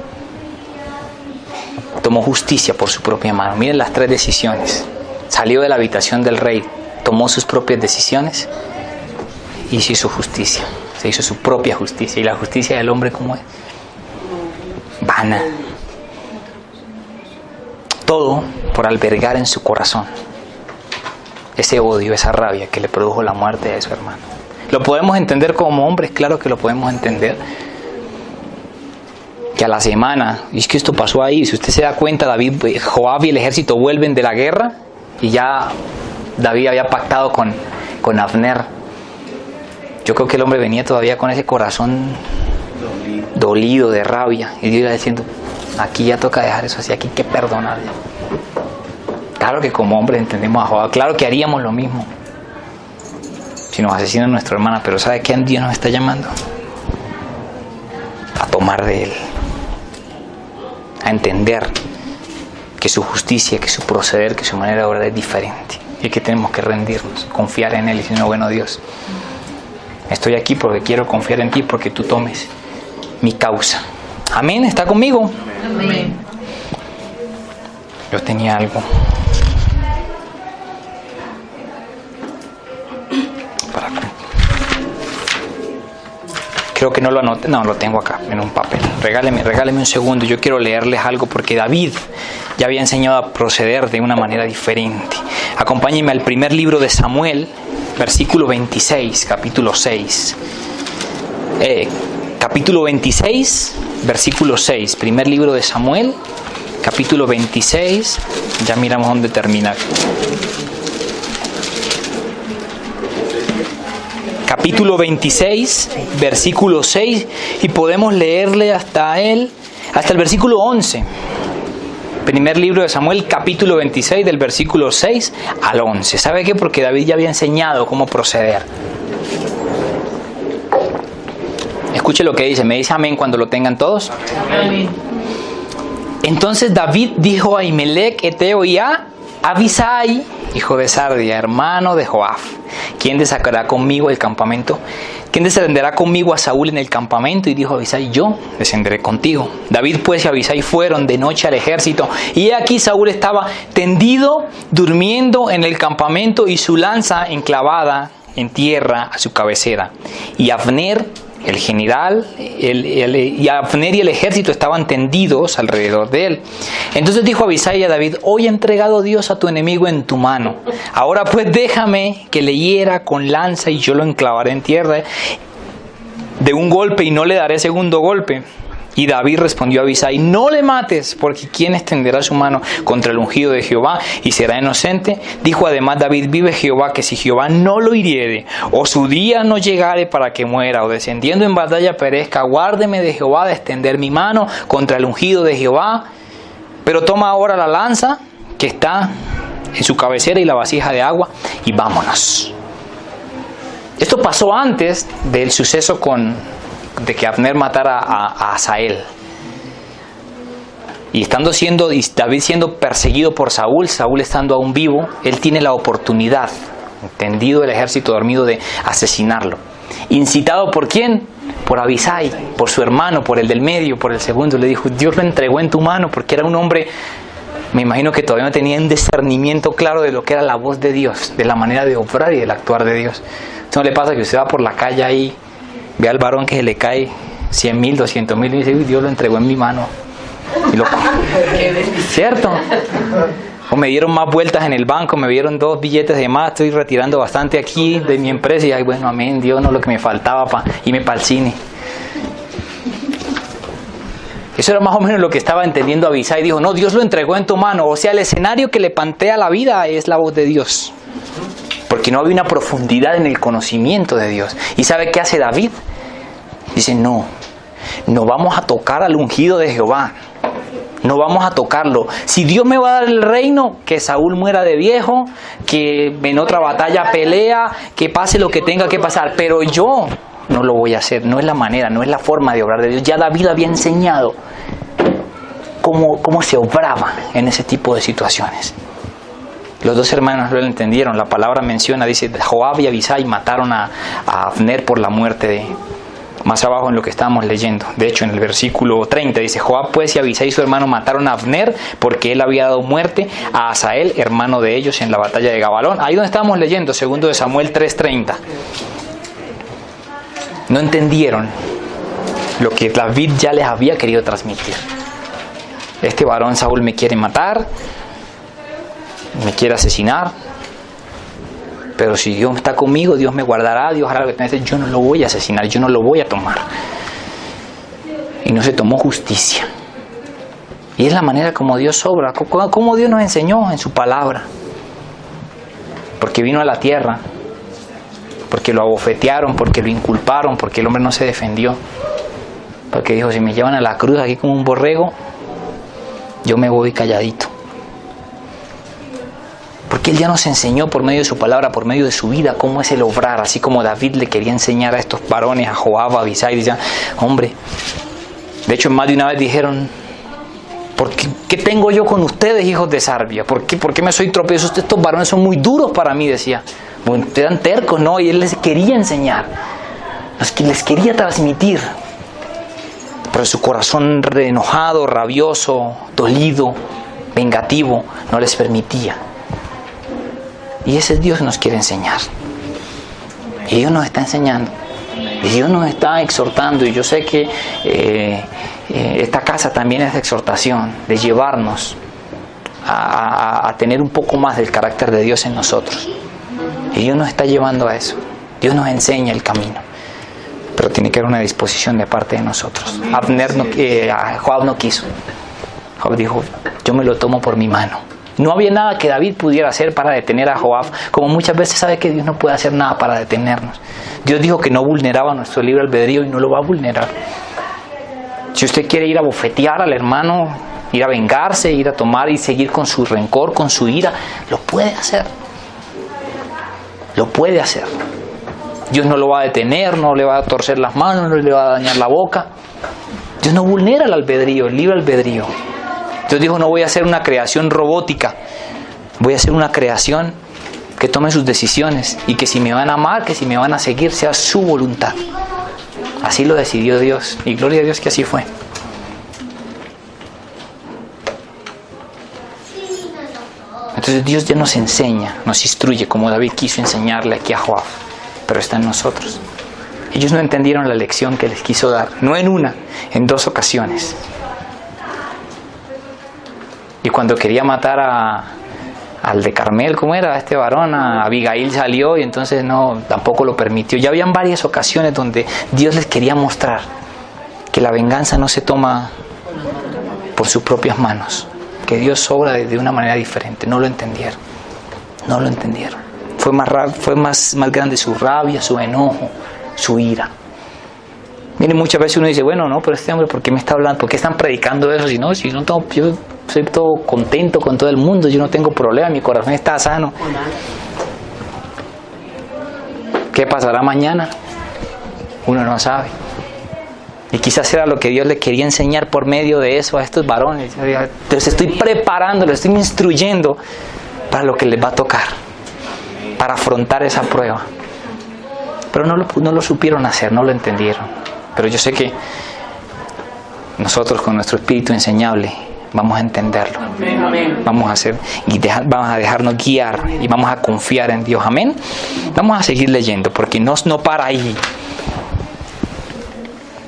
Tomó justicia por su propia mano. Miren las 3 decisiones. Salió de la habitación del rey, tomó sus propias decisiones y se hizo justicia. Se hizo su propia justicia. ¿Y la justicia del hombre cómo es? Vana. Todo por albergar en su corazón ese odio, esa rabia que le produjo la muerte de su hermano. ¿Lo podemos entender como hombres? Claro que lo podemos entender. Que a la semana, y es que esto pasó ahí, si usted se da cuenta, Joab y el ejército vuelven de la guerra y ya David había pactado con Abner. Yo creo que el hombre venía todavía con ese corazón dolido de rabia, y Dios iba diciendo, aquí ya toca dejar eso así, aquí hay que perdonarle. Claro que como hombres entendemos a Joab, claro que haríamos lo mismo si nos asesinan a nuestra hermana, pero ¿sabe qué Dios nos está llamando? A tomar de Él, a entender que su justicia, que su proceder, que su manera de obrar es diferente, y que tenemos que rendirnos, confiar en Él y decir, no, bueno, Dios, estoy aquí porque quiero confiar en ti, porque tú tomes mi causa. Amén, ¿está conmigo? Amén. Yo tenía algo para... Creo que no lo anoté, no, lo tengo acá en un papel. Regáleme un segundo, yo quiero leerles algo porque David ya había enseñado a proceder de una manera diferente. Acompáñenme al primer libro de Samuel, versículo 26, capítulo 6. Capítulo 26, versículo 6. Primer libro de Samuel, capítulo 26. Ya miramos dónde termina. Capítulo 26, versículo 6. Y podemos leerle hasta el versículo 11. Primer libro de Samuel, capítulo 26, del versículo 6 al 11. ¿Sabe qué? Porque David ya había enseñado cómo proceder. Escuche lo que dice. Me dice amén cuando lo tengan todos. Amén. Entonces David dijo a Ahimelech, Eteo, y a Abisai, hijo de Sardia, hermano de Joab, ¿quién descenderá conmigo del campamento? ¿Quién descenderá conmigo a Saúl en el campamento? Y dijo Abisai, yo descenderé contigo. David pues y Abisai fueron de noche al ejército. Y he aquí Saúl estaba tendido, durmiendo en el campamento, y su lanza enclavada en tierra a su cabecera. Y Abner, el general, y Abner y el ejército estaban tendidos alrededor de él. Entonces dijo Abisai a David, hoy ha entregado Dios a tu enemigo en tu mano. Ahora pues déjame que le hiera con lanza y yo lo enclavaré en tierra de un golpe y no le daré segundo golpe. Y David respondió a Abisai, no le mates, porque ¿quién extenderá su mano contra el ungido de Jehová y será inocente? Dijo además David, vive Jehová, que si Jehová no lo hiriere, o su día no llegare para que muera, o descendiendo en batalla perezca, guárdeme de Jehová de extender mi mano contra el ungido de Jehová. Pero toma ahora la lanza que está en su cabecera y la vasija de agua, y vámonos. Esto pasó antes del suceso de que Abner matara a Asael. Y David siendo perseguido por Saúl estando aún vivo, él tiene la oportunidad, tendido el ejército dormido, de asesinarlo. ¿Incitado por quién? Por Abisai, por su hermano, por el del medio, por el segundo. Le dijo, Dios lo entregó en tu mano, porque era un hombre, me imagino que todavía no tenía un discernimiento claro de lo que era la voz de Dios, de la manera de obrar y del actuar de Dios. Entonces no le pasa que usted va por la calle ahí, ve al varón que se le cae 100,000, 200,000 y dice, Dios lo entregó en mi mano. Y lo... ¿Cierto? O me dieron más vueltas en el banco, me dieron 2 billetes de más, estoy retirando bastante aquí de mi empresa y ay, bueno, amén, Dios, no lo que me faltaba para irme para el cine. Eso era más o menos lo que estaba entendiendo Abisai. Dijo, no, Dios lo entregó en tu mano. O sea, el escenario que le plantea la vida es la voz de Dios. Porque no había una profundidad en el conocimiento de Dios. ¿Y sabe qué hace David? Dice, no vamos a tocar al ungido de Jehová. No vamos a tocarlo. Si Dios me va a dar el reino, que Saúl muera de viejo, que en otra batalla pelea, que pase lo que tenga que pasar. Pero yo no lo voy a hacer. No es la manera, no es la forma de obrar de Dios. Ya David había enseñado cómo se obraba en ese tipo de situaciones. Los 2 hermanos lo entendieron. La palabra menciona, dice, Joab y Abisai mataron a Abner por la muerte de... Más abajo en lo que estábamos leyendo. De hecho, en el versículo 30 dice, Joab pues y Abisai su hermano mataron a Abner porque él había dado muerte a Asael, hermano de ellos, en la batalla de Gabalón. Ahí donde estábamos leyendo, 2 de Samuel 3:30. No entendieron lo que David ya les había querido transmitir. Este varón Saúl me quiere matar, me quiere asesinar, pero si Dios está conmigo, Dios me guardará, Dios hará lo que tenga que hacer. Yo no lo voy a asesinar, yo no lo voy a tomar. Y no se tomó justicia. Y es la manera como Dios obra, como Dios nos enseñó en su palabra. Porque vino a la tierra, porque lo abofetearon, porque lo inculparon, porque el hombre no se defendió. Porque dijo, si me llevan a la cruz aquí como un borrego, yo me voy calladito. Porque Él ya nos enseñó por medio de su palabra, por medio de su vida, cómo es el obrar. Así como David le quería enseñar a estos varones, a Joab, a Abisai, decían, hombre, de hecho más de una vez dijeron, ¿qué tengo yo con ustedes, hijos de Sarbia? ¿Por qué me soy tropiezo? Estos varones son muy duros para mí, decía. Bueno, eran tercos, ¿no? Y Él les quería enseñar, les quería transmitir. Pero su corazón enojado, rabioso, dolido, vengativo, no les permitía. Y ese Dios nos quiere enseñar. Y Dios nos está enseñando. Y Dios nos está exhortando. Y yo sé que esta casa también es de exhortación, de llevarnos a tener un poco más del carácter de Dios en nosotros. Y Dios nos está llevando a eso. Dios nos enseña el camino. Pero tiene que haber una disposición de parte de nosotros. Joab no quiso. Joab dijo, yo me lo tomo por mi mano. No había nada que David pudiera hacer para detener a Joab, como muchas veces sabe que Dios no puede hacer nada para detenernos. Dios dijo que no vulneraba nuestro libre albedrío y no lo va a vulnerar. Si usted quiere ir a bofetear al hermano, ir a vengarse, ir a tomar y seguir con su rencor, con su ira, lo puede hacer. Lo puede hacer. Dios no lo va a detener, no le va a torcer las manos, no le va a dañar la boca. Dios no vulnera el albedrío, el libre albedrío. Dios dijo, no voy a hacer una creación robótica, voy a hacer una creación que tomen sus decisiones y que si me van a amar, que si me van a seguir, sea su voluntad. Así lo decidió Dios y gloria a Dios que así fue. Entonces Dios ya nos enseña, nos instruye, como David quiso enseñarle aquí a Joab, pero está en nosotros. Ellos no entendieron la lección que les quiso dar, no en una, en 2 ocasiones. Y cuando quería matar al de Carmel, ¿cómo era? Este varón, a Abigail salió y entonces no, tampoco lo permitió. Ya habían varias ocasiones donde Dios les quería mostrar que la venganza no se toma por sus propias manos, que Dios obra de una manera diferente. No lo entendieron, no lo entendieron. Fue más grande su rabia, su enojo, su ira. Miren, muchas veces uno dice, bueno, no, pero este hombre, ¿por qué me está hablando? ¿Por qué están predicando eso? Si no tengo, yo soy todo contento con todo el mundo, yo no tengo problema, mi corazón está sano. ¿Qué pasará mañana? Uno no sabe. Y quizás era lo que Dios le quería enseñar por medio de eso a estos varones. Los estoy preparando, los estoy instruyendo para lo que les va a tocar, para afrontar esa prueba. Pero no lo supieron hacer, no lo entendieron. Pero yo sé que nosotros con nuestro espíritu enseñable vamos a entenderlo. Vamos a hacer y vamos a dejarnos guiar y vamos a confiar en Dios. Amén. Vamos a seguir leyendo porque no para ahí.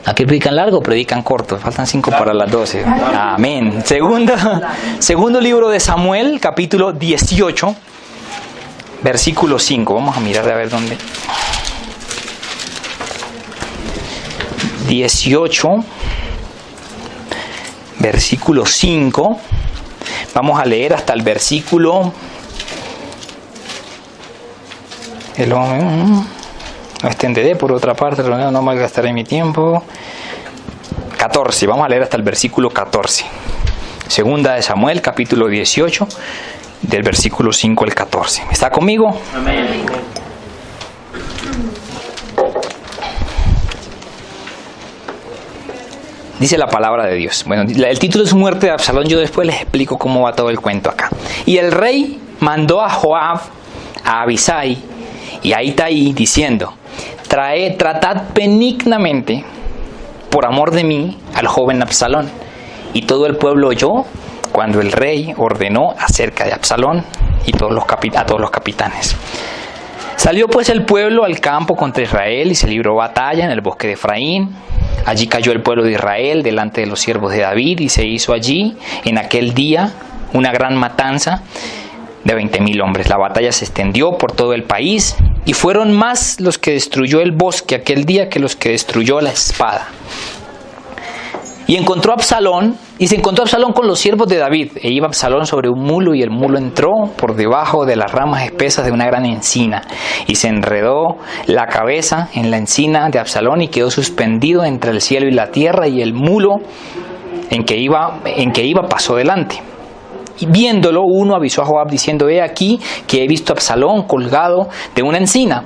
Aquí predican largo, predican corto. Faltan 5 para las 12. Amén. Segundo libro de Samuel, capítulo 18, versículo 5. Vamos a mirar a ver dónde. 18, versículo 5. Vamos a leer hasta el versículo. No extenderé por otra parte, no malgastaré mi tiempo. 14, vamos a leer hasta el versículo 14. Segunda de Samuel, capítulo 18, del versículo 5 al 14. ¿Está conmigo? Amén. Dice la palabra de Dios. Bueno, el título es Muerte de Absalón. Yo después les explico cómo va todo el cuento acá. Y el rey mandó a Joab, a Abisai y a Itaí diciendo: tratad benignamente, por amor de mí, al joven Absalón. Y todo el pueblo oyó cuando el rey ordenó acerca de Absalón y a todos los capitanes. Salió pues el pueblo al campo contra Israel y se libró batalla en el bosque de Efraín. Allí cayó el pueblo de Israel delante de los siervos de David y se hizo allí en aquel día una gran matanza de 20,000 hombres. La batalla se extendió por todo el país y fueron más los que destruyó el bosque aquel día que los que destruyó la espada. Y se encontró Absalón con los siervos de David. E iba Absalón sobre un mulo y el mulo entró por debajo de las ramas espesas de una gran encina. Y se enredó la cabeza en la encina de Absalón y quedó suspendido entre el cielo y la tierra, y el mulo en que iba pasó delante. Y viéndolo, uno avisó a Joab diciendo: he aquí que he visto a Absalón colgado de una encina.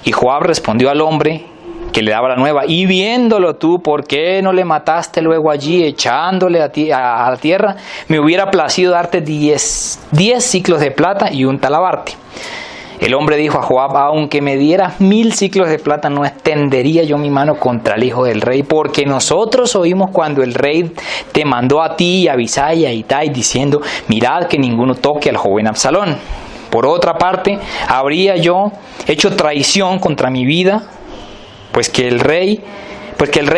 Y Joab respondió al hombre que le daba la nueva: y viéndolo tú, ¿por qué no le mataste luego allí, echándole a la tierra? Me hubiera placido darte 10 siclos de plata y un talabarte. El hombre dijo a Joab: aunque me dieras 1000 siclos de plata, no extendería yo mi mano contra el hijo del rey, porque nosotros oímos cuando el rey te mandó a ti y a Abisai y a Itai, diciendo: mirad que ninguno toque al joven Absalón. Por otra parte, habría yo hecho traición contra mi vida, pues que el rey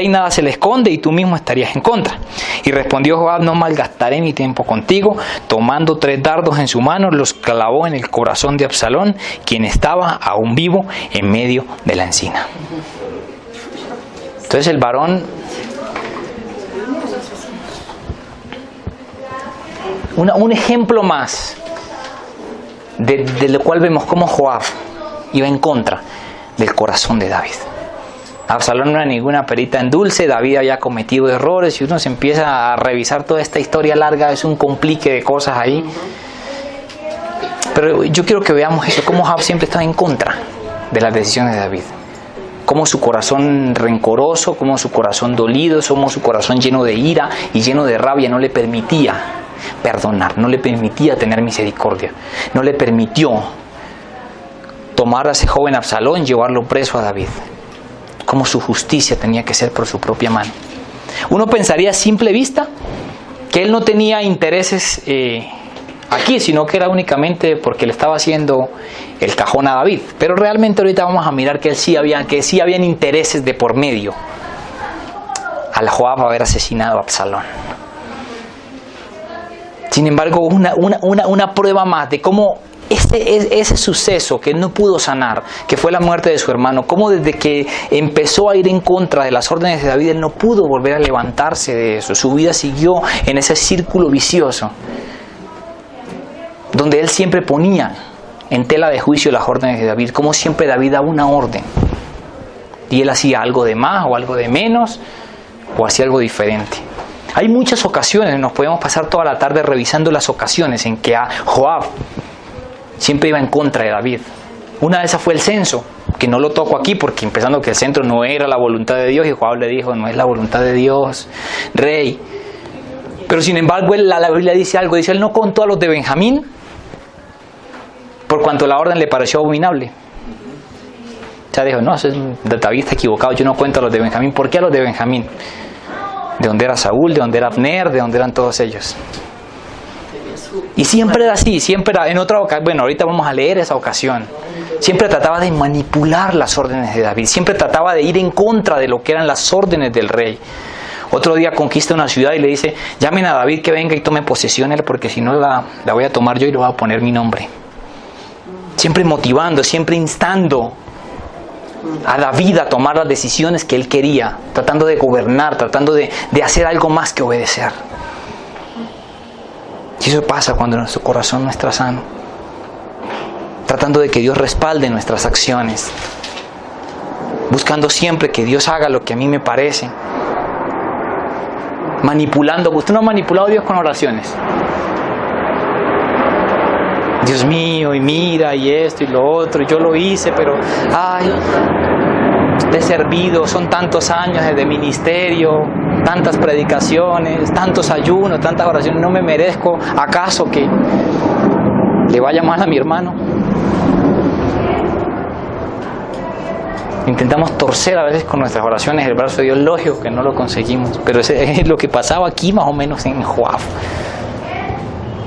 nada se le esconde y tú mismo estarías en contra. Y respondió Joab: no malgastaré mi tiempo contigo. Tomando 3 dardos en su mano, los clavó en el corazón de Absalón, quien estaba aún vivo en medio de la encina. Entonces el varón, un ejemplo más de lo cual vemos cómo Joab iba en contra del corazón de David. Absalón no era ninguna perita en dulce, David había cometido errores y uno se empieza a revisar toda esta historia larga, es un complique de cosas ahí. Pero yo quiero que veamos eso, cómo Joab siempre estaba en contra de las decisiones de David. Cómo su corazón rencoroso, cómo su corazón dolido, cómo su corazón lleno de ira y lleno de rabia no le permitía perdonar, no le permitía tener misericordia, no le permitió tomar a ese joven Absalón y llevarlo preso a David. Como su justicia tenía que ser por su propia mano. Uno pensaría a simple vista que él no tenía intereses aquí, sino que era únicamente porque le estaba haciendo el cajón a David. Pero realmente ahorita vamos a mirar que sí habían intereses de por medio al Joab haber asesinado a Absalón. Sin embargo, una prueba más de cómo ese suceso que él no pudo sanar, que fue la muerte de su hermano, cómo desde que empezó a ir en contra de las órdenes de David, él no pudo volver a levantarse de eso. Su vida siguió en ese círculo vicioso, donde él siempre ponía en tela de juicio las órdenes de David, como siempre David daba una orden, y él hacía algo de más o algo de menos, o hacía algo diferente. Hay muchas ocasiones, nos podemos pasar toda la tarde revisando las ocasiones en que Joab siempre iba en contra de David. Una de esas fue el censo, que no lo toco aquí porque empezando que el censo no era la voluntad de Dios, y Joab le dijo, no es la voluntad de Dios, rey. Pero sin embargo la Biblia dice algo, dice, él no contó a los de Benjamín por cuanto la orden le pareció abominable. O sea, dijo, no, David está equivocado, yo no cuento a los de Benjamín. ¿Por qué a los de Benjamín? De donde era Saúl, de donde era Abner, de donde eran todos ellos. Y siempre era así, siempre era en otra ocasión. Bueno, ahorita vamos a leer esa ocasión. Siempre trataba de manipular las órdenes de David, siempre trataba de ir en contra de lo que eran las órdenes del rey. Otro día conquista una ciudad y le dice, llamen a David que venga y tome posesión él, porque si no la voy a tomar yo y le voy a poner mi nombre. Siempre motivando, siempre instando a David a tomar las decisiones que él quería, tratando de gobernar, tratando de hacer algo más que obedecer. Y eso pasa cuando nuestro corazón no está sano, tratando de que Dios respalde nuestras acciones, buscando siempre que Dios haga lo que a mí me parece, manipulando. Usted no ha manipulado a Dios con oraciones. Dios mío, y mira, y esto y lo otro, y yo lo hice, pero ay, te he servido, son tantos años de ministerio, tantas predicaciones, tantos ayunos, tantas oraciones, no me merezco acaso que le vaya mal a mi hermano. Intentamos torcer a veces con nuestras oraciones el brazo de Dios, lógico que no lo conseguimos, pero ese es lo que pasaba aquí más o menos en Joab.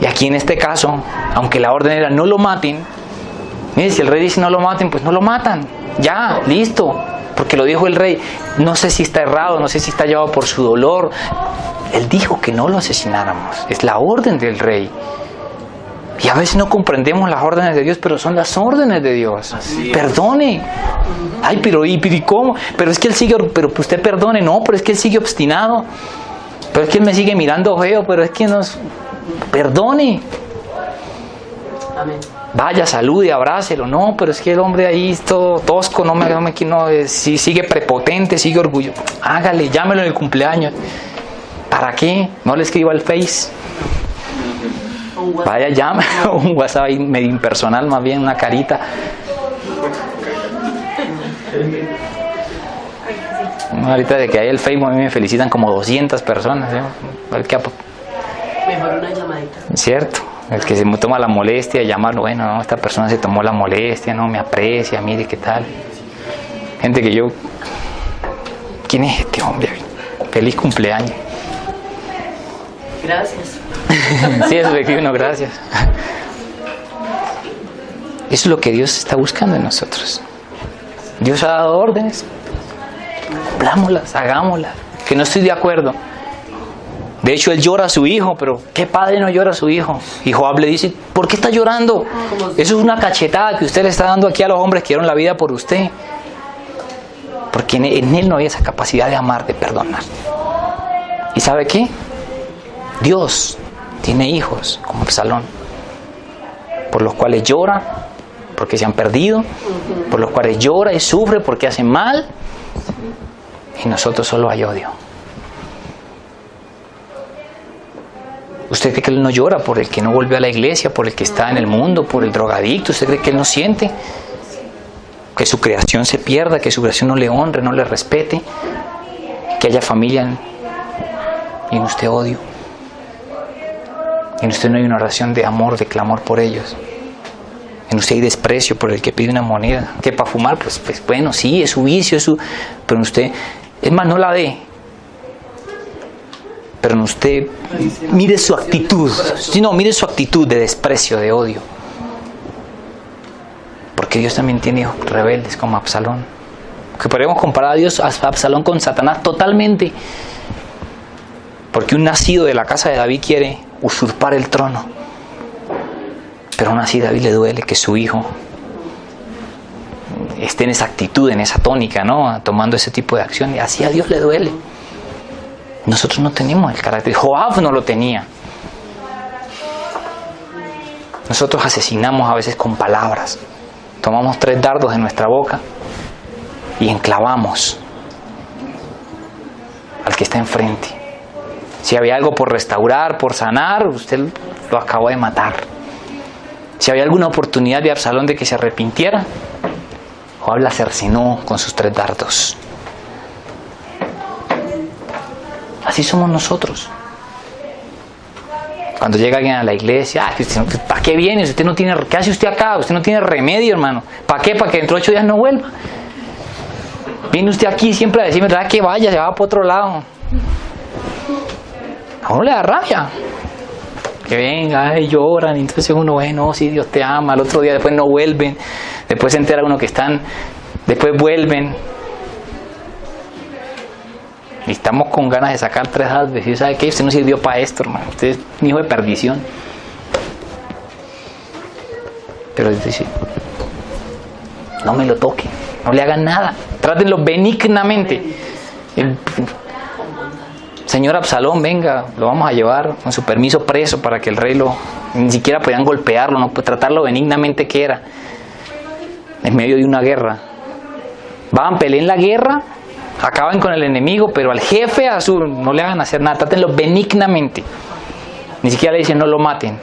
Y aquí en este caso, aunque la orden era no lo maten, mire, si el rey dice no lo maten, pues no lo matan, ya, listo, porque lo dijo el rey. No sé si está errado, no sé si está llevado por su dolor, él dijo que no lo asesináramos, es la orden del rey. Y a veces no comprendemos las órdenes de Dios, pero son las órdenes de Dios. Perdone. Ay, pero ¿y cómo? Pero es que él sigue, pero usted perdone, no, pero es que él sigue obstinado, pero es que él me sigue mirando feo, pero es que nos... Perdone. Amén. Vaya, salude, abrácelo. No, pero es que el hombre ahí es todo tosco, si sigue prepotente, sigue orgulloso. Hágale, llámelo en el cumpleaños. ¿Para qué? No le escriba al Face. Vaya, llámelo. Un WhatsApp ahí medio impersonal, más bien una carita. Ahorita de que hay el Facebook, a mí me felicitan como 200 personas. Mejor una llamadita. Cierto, el que se toma la molestia de llamarlo, bueno, no, esta persona se tomó la molestia, no me aprecia, mire qué tal. Gente que yo, ¿quién es este hombre? Feliz cumpleaños. Gracias. Sí, eso es uno, gracias. Eso es lo que Dios está buscando en nosotros. Dios ha dado órdenes, cumplámoslas, hagámoslas. Que no estoy de acuerdo. De hecho, él llora a su hijo, pero ¿qué padre no llora a su hijo? Y Joab le dice, ¿por qué está llorando? Eso es una cachetada que usted le está dando aquí a los hombres que dieron la vida por usted. Porque en él no había esa capacidad de amar, de perdonar. ¿Y sabe qué? Dios tiene hijos como Absalón, por los cuales llora, porque se han perdido, por los cuales llora y sufre porque hacen mal, y nosotros solo hay odio. ¿Usted cree que él no llora por el que no volvió a la iglesia, por el que está en el mundo, por el drogadicto? ¿Usted cree que él no siente que su creación se pierda, que su creación no le honre, no le respete, que haya familia y en usted odio? Y en usted no hay una oración de amor, de clamor por ellos. En usted hay desprecio por el que pide una moneda. Que para fumar, pues bueno, sí, es su vicio, pero en usted, es más, no la dé. Pero en usted, mire su actitud. Sí, no, mire su actitud de desprecio, de odio. Porque Dios también tiene hijos rebeldes como Absalón. Que podemos comparar a Dios, a Absalón con Satanás totalmente. Porque un nacido de la casa de David quiere usurpar el trono. Pero aún así a David le duele que su hijo esté en esa actitud, en esa tónica, ¿no? Tomando ese tipo de acción. Y así a Dios le duele. Nosotros no tenemos el carácter. Joab no lo tenía. Nosotros asesinamos a veces con palabras. Tomamos 3 dardos en nuestra boca y enclavamos al que está enfrente. Si había algo por restaurar, por sanar, usted lo acabó de matar. Si había alguna oportunidad de Absalón de que se arrepintiera, Joab la cercenó con sus 3 dardos. Así somos nosotros. Cuando llega alguien a la iglesia, ¿para qué viene? Usted no tiene, ¿qué hace usted acá? Usted no tiene remedio, hermano. ¿Para qué? Para que dentro de 8 días no vuelva. Viene usted aquí siempre a decirme, ¿verdad? Que vaya, se va para otro lado. A uno le da rabia. Que venga, y lloran, y entonces uno, bueno, sí, Dios te ama. Al otro día después no vuelven. Después se entera uno que están, después vuelven. Y estamos con ganas de sacar 3 alves. ¿Y sabe qué? Usted no sirvió para esto, hermano. Usted es un hijo de perdición. Pero Dios dice, no me lo toquen, no le hagan nada. Trátenlo benignamente. El señor Absalón, venga, lo vamos a llevar con su permiso preso para que el rey ni siquiera podían golpearlo, no, pues tratarlo benignamente que era. En medio de una guerra. Van, peleen la guerra. Acaban con el enemigo, pero al jefe no le hagan hacer nada, trátenlo benignamente. Ni siquiera le dicen no lo maten.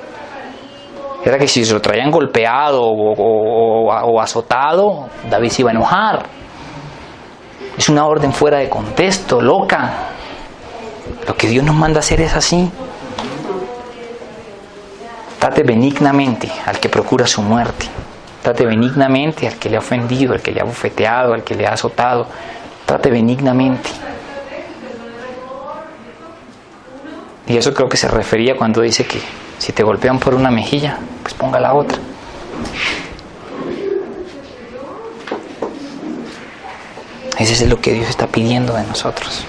Era que si se lo traían golpeado o azotado, David se iba a enojar. Es una orden fuera de contexto, loca. Lo que Dios nos manda a hacer es así. Trate benignamente al que procura su muerte. Trate benignamente al que le ha ofendido, al que le ha bofeteado, al que le ha azotado. Trate benignamente. Y eso creo que se refería cuando dice que si te golpean por una mejilla, pues ponga la otra. Ese es lo que Dios está pidiendo de nosotros.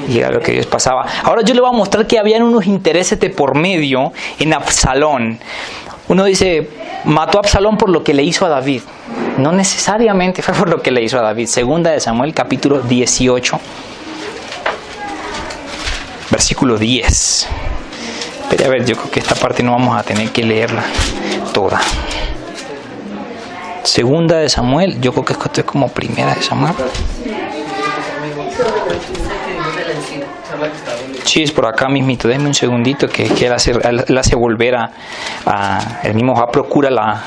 Y era lo que Dios pasaba. Ahora yo le voy a mostrar que habían unos intereses de por medio en Absalón. Uno dice, mató a Absalón por lo que le hizo a David. No necesariamente fue por lo que le hizo a David. Segunda de Samuel, capítulo 18, versículo 10. Pero a ver, yo creo que esta parte no vamos a tener que leerla toda. Segunda de Samuel, yo creo que esto es como primera de Samuel. Sí, es por acá mismito. Déjeme un segundito que él hace volver el mismo Joab procura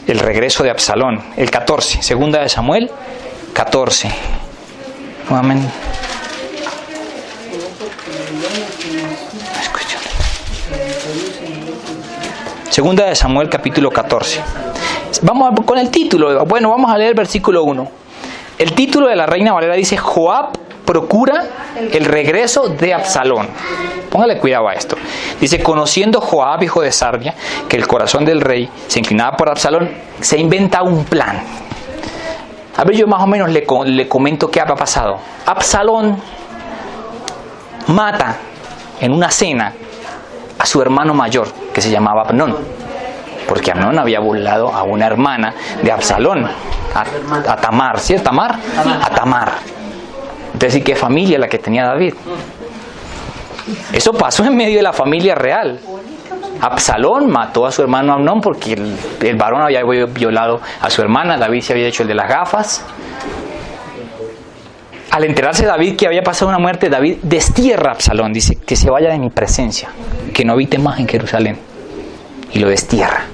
el regreso de Absalón. El 14, segunda de Samuel 14. Amén. Segunda de Samuel capítulo 14. Vamos con el título. Bueno, vamos a leer el versículo 1. El título de la Reina Valera dice: Joab procura el regreso de Absalón. Póngale cuidado a esto. Dice: conociendo Joab, hijo de Sarvia, que el corazón del rey se inclinaba por Absalón, se inventa un plan. A ver, yo más o menos le comento qué ha pasado. Absalón mata en una cena a su hermano mayor, que se llamaba Amnón, porque Amnón había burlado a una hermana de Absalón, a Tamar, ¿sí? ¿Tamar? A Tamar. Entonces, ¿qué familia la que tenía David? Eso pasó en medio de la familia real. Absalón mató a su hermano Amnón porque el varón había violado a su hermana. David se había hecho el de las gafas. Al enterarse David que había pasado una muerte, David destierra a Absalón. Dice: que se vaya de mi presencia, que no habite más en Jerusalén. Y lo destierra.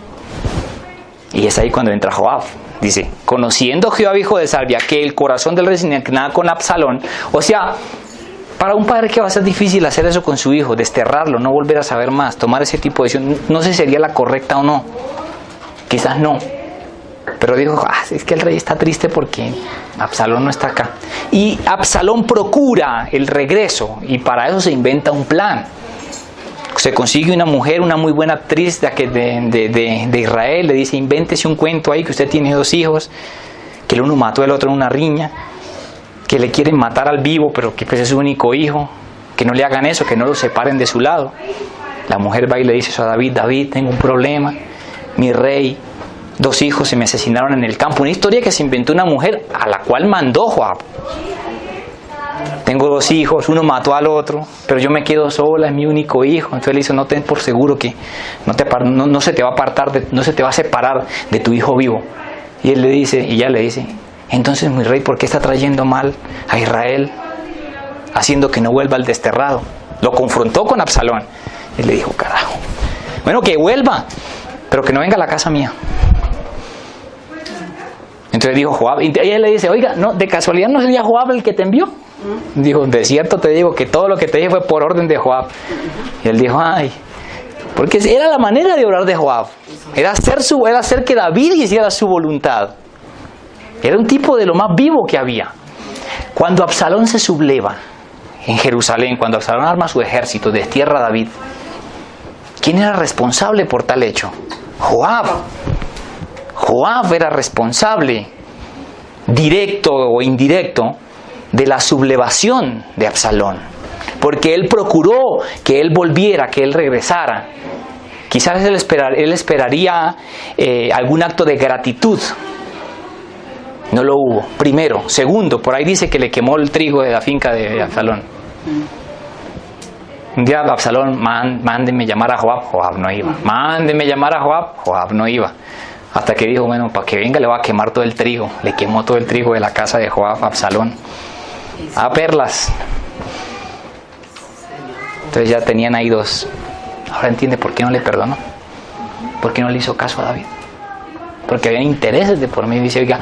Y es ahí cuando entra Joab. Dice: conociendo Joab, hijo de Sarvia, que el corazón del rey se inclinaba con Absalón. O sea, para un padre que va a ser difícil hacer eso con su hijo, desterrarlo, no volver a saber más, tomar ese tipo de decisión, no sé si sería la correcta o no. quizás no. Pero dijo, es que el rey está triste porque Absalón no está acá. Y Absalón procura el regreso y para eso se inventa un plan. Se consigue una mujer, una muy buena actriz de Israel, le dice, invéntese un cuento ahí que usted tiene 2 hijos, que el uno mató al otro en una riña, que le quieren matar al vivo, pero que pues es su único hijo, que no le hagan eso, que no lo separen de su lado. La mujer va y le dice eso a David, David, tengo un problema, mi rey, 2 hijos se me asesinaron en el campo. Una historia que se inventó una mujer a la cual mandó Joab. Tengo 2 hijos, uno mató al otro, pero yo me quedo sola, es mi único hijo. Entonces le dice, no ten por seguro que no se te va a apartar, no se te va a separar de tu hijo vivo. Y él le dice, y ella le dice, entonces mi rey, ¿por qué está trayendo mal a Israel, haciendo que no vuelva al desterrado? Lo confrontó con Absalón. Él le dijo, carajo, bueno, que vuelva, pero que no venga a la casa mía. Entonces dijo Joab, y ella le dice, oiga, no, de casualidad no sería Joab el que te envió. Dijo, de cierto te digo que todo lo que te dije fue por orden de Joab. Y él dijo, ay, porque era la manera de orar de Joab, era hacer que David hiciera su voluntad. Era un tipo de lo más vivo que había. Cuando Absalón se subleva en Jerusalén, cuando Absalón arma su ejército, destierra a David, ¿quién era responsable por tal hecho? Joab. Joab era responsable, directo o indirecto, de la sublevación de Absalón, porque él procuró que él volviera, que él regresara. Quizás él esperaría algún acto de gratitud. No lo hubo, primero. Segundo, por ahí dice que le quemó el trigo de la finca de Absalón. Un día Absalón, mándenme llamar a Joab. Joab no iba. Mándenme llamar a Joab. Joab no iba. Hasta que dijo, bueno, para que venga le va a quemar todo el trigo. Le quemó todo el trigo de la casa de Joab a Absalón. A perlas. Entonces ya tenían ahí 2. Ahora entiende por qué no le perdonó. ¿Por qué no le hizo caso a David? Porque había intereses de por medio. Dice, oiga,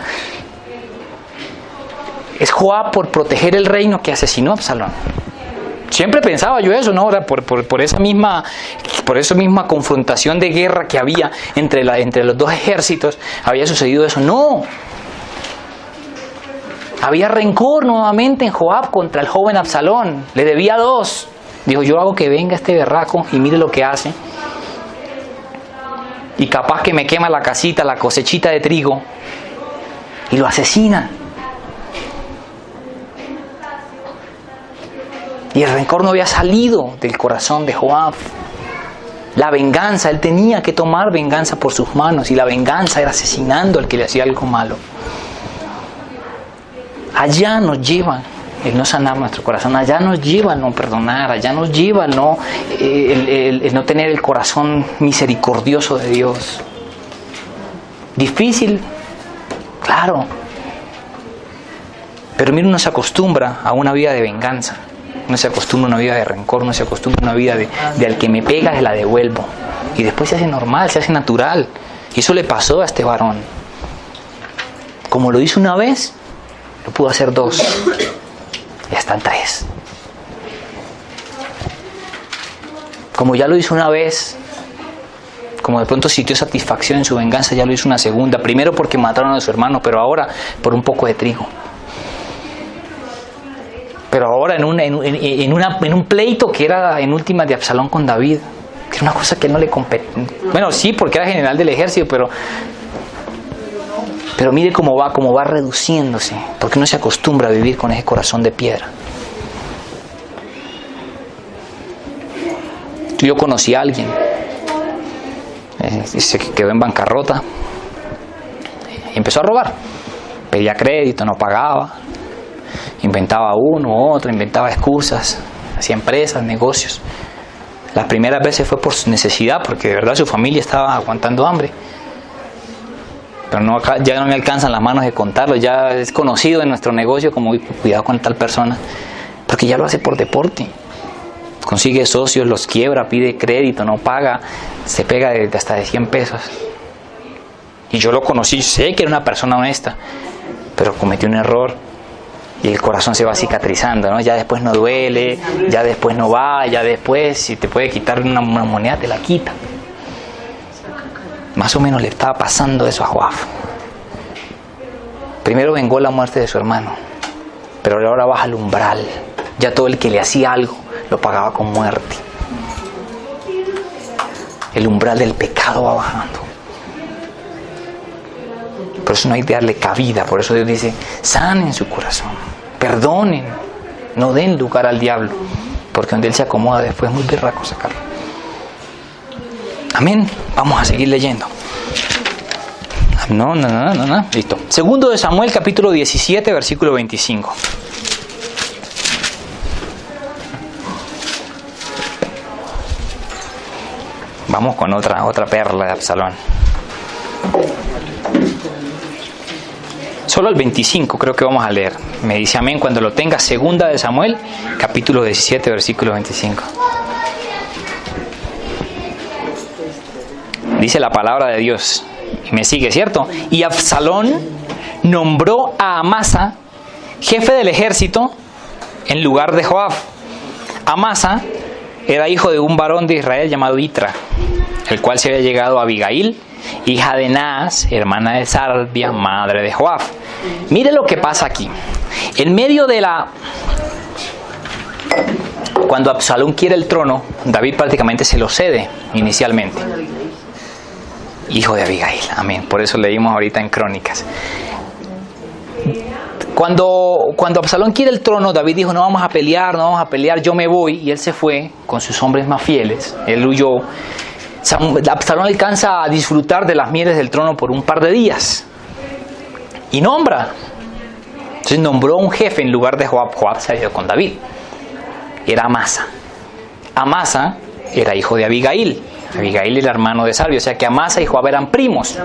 es Joab por proteger el reino que asesinó a Absalón. Siempre pensaba yo eso, ¿no? Ahora por esa misma confrontación de guerra que había entre los 2 ejércitos, había sucedido eso. No. Había rencor nuevamente en Joab contra el joven Absalón. Le debía 2. Dijo, yo hago que venga este berraco y mire lo que hace. Y capaz que me quema la casita, la cosechita de trigo. Y lo asesina. Y el rencor no había salido del corazón de Joab. La venganza, él tenía que tomar venganza por sus manos. Y la venganza era asesinando al que le hacía algo malo. Allá nos lleva el no sanar nuestro corazón, allá nos lleva el no perdonar, allá nos lleva el no tener el corazón misericordioso de Dios. Difícil, claro, pero mira, uno se acostumbra a una vida de venganza, uno se acostumbra a una vida de rencor, uno se acostumbra a una vida de al que me pega se la devuelvo, y después se hace normal, se hace natural. Y eso le pasó a este varón. Como lo hizo una vez, lo pudo hacer 2, y hasta 3. Como ya lo hizo una vez, como de pronto sintió satisfacción en su venganza, ya lo hizo una segunda. Primero porque mataron a su hermano, pero ahora por un poco de trigo. Pero ahora en un pleito que era en última de Absalón con David, que era una cosa que él no le competía. Bueno, sí, porque era general del ejército, pero mire cómo va reduciéndose, porque uno se acostumbra a vivir con ese corazón de piedra. Yo conocí a alguien, se quedó en bancarrota y empezó a robar. Pedía crédito, no pagaba, inventaba uno u otro, inventaba excusas, hacía empresas, negocios. Las primeras veces fue por su necesidad, porque de verdad su familia estaba aguantando hambre. Pero no, ya no me alcanzan las manos de contarlo, ya es conocido en nuestro negocio como cuidado con tal persona, porque ya lo hace por deporte. Consigue socios, los quiebra, pide crédito, no paga, se pega hasta de 100 pesos. Y yo lo conocí, sé que era una persona honesta, pero cometió un error y el corazón se va cicatrizando, ¿no? Ya después no duele, ya después no va, ya después si te puede quitar una moneda te la quita. Más o menos le estaba pasando eso a Joab. Primero vengó la muerte de su hermano, pero ahora baja al umbral. Ya todo el que le hacía algo lo pagaba con muerte. El umbral del pecado va bajando. Por eso no hay que darle cabida. Por eso Dios dice, sanen su corazón, perdonen, no den lugar al diablo, porque donde él se acomoda después es muy berraco sacarlo. Amén. Vamos a seguir leyendo. No. Listo. Segundo de Samuel, capítulo 17, versículo 25. Vamos con otra perla de Absalón. Solo el 25 creo que vamos a leer. Me dice amén cuando lo tenga. Segunda de Samuel, capítulo 17, versículo 25. Dice la palabra de Dios. Y me sigue, ¿cierto? Y Absalón nombró a Amasa jefe del ejército en lugar de Joab. Amasa era hijo de un varón de Israel llamado Itra, el cual se había llegado a Abigail, hija de Naas, hermana de Sarbia, madre de Joab. Mire lo que pasa aquí. En medio de cuando Absalón quiere el trono, David prácticamente se lo cede inicialmente. Hijo de Abigail, amén. Por eso leímos ahorita en Crónicas. Cuando Absalón quiere el trono, David dijo, no vamos a pelear, yo me voy. Y él se fue con sus hombres más fieles. Él huyó. Absalón alcanza a disfrutar de las mieles del trono por un par de días. Y nombra. Entonces nombró un jefe en lugar de Joab. Joab se ha ido con David. Era Amasa. Amasa era hijo de Abigail. Abigail era hermano de Sarbia. O sea que Amasa y Joab eran primos.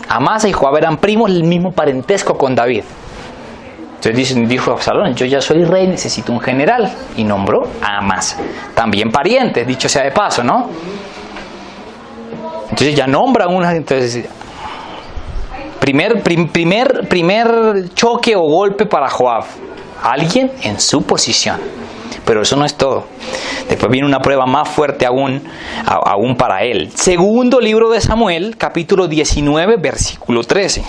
Amasa y Joab eran primos, el mismo parentesco con David. Entonces dijo Absalón, yo ya soy rey, necesito un general. Y nombró a Amasa. También parientes, dicho sea de paso, ¿no? Entonces ya nombra una. Entonces, primer choque o golpe para Joab. Alguien en su posición. Pero eso no es todo. Después viene una prueba más fuerte aún para él. Segundo libro de Samuel, capítulo 19, versículo 13.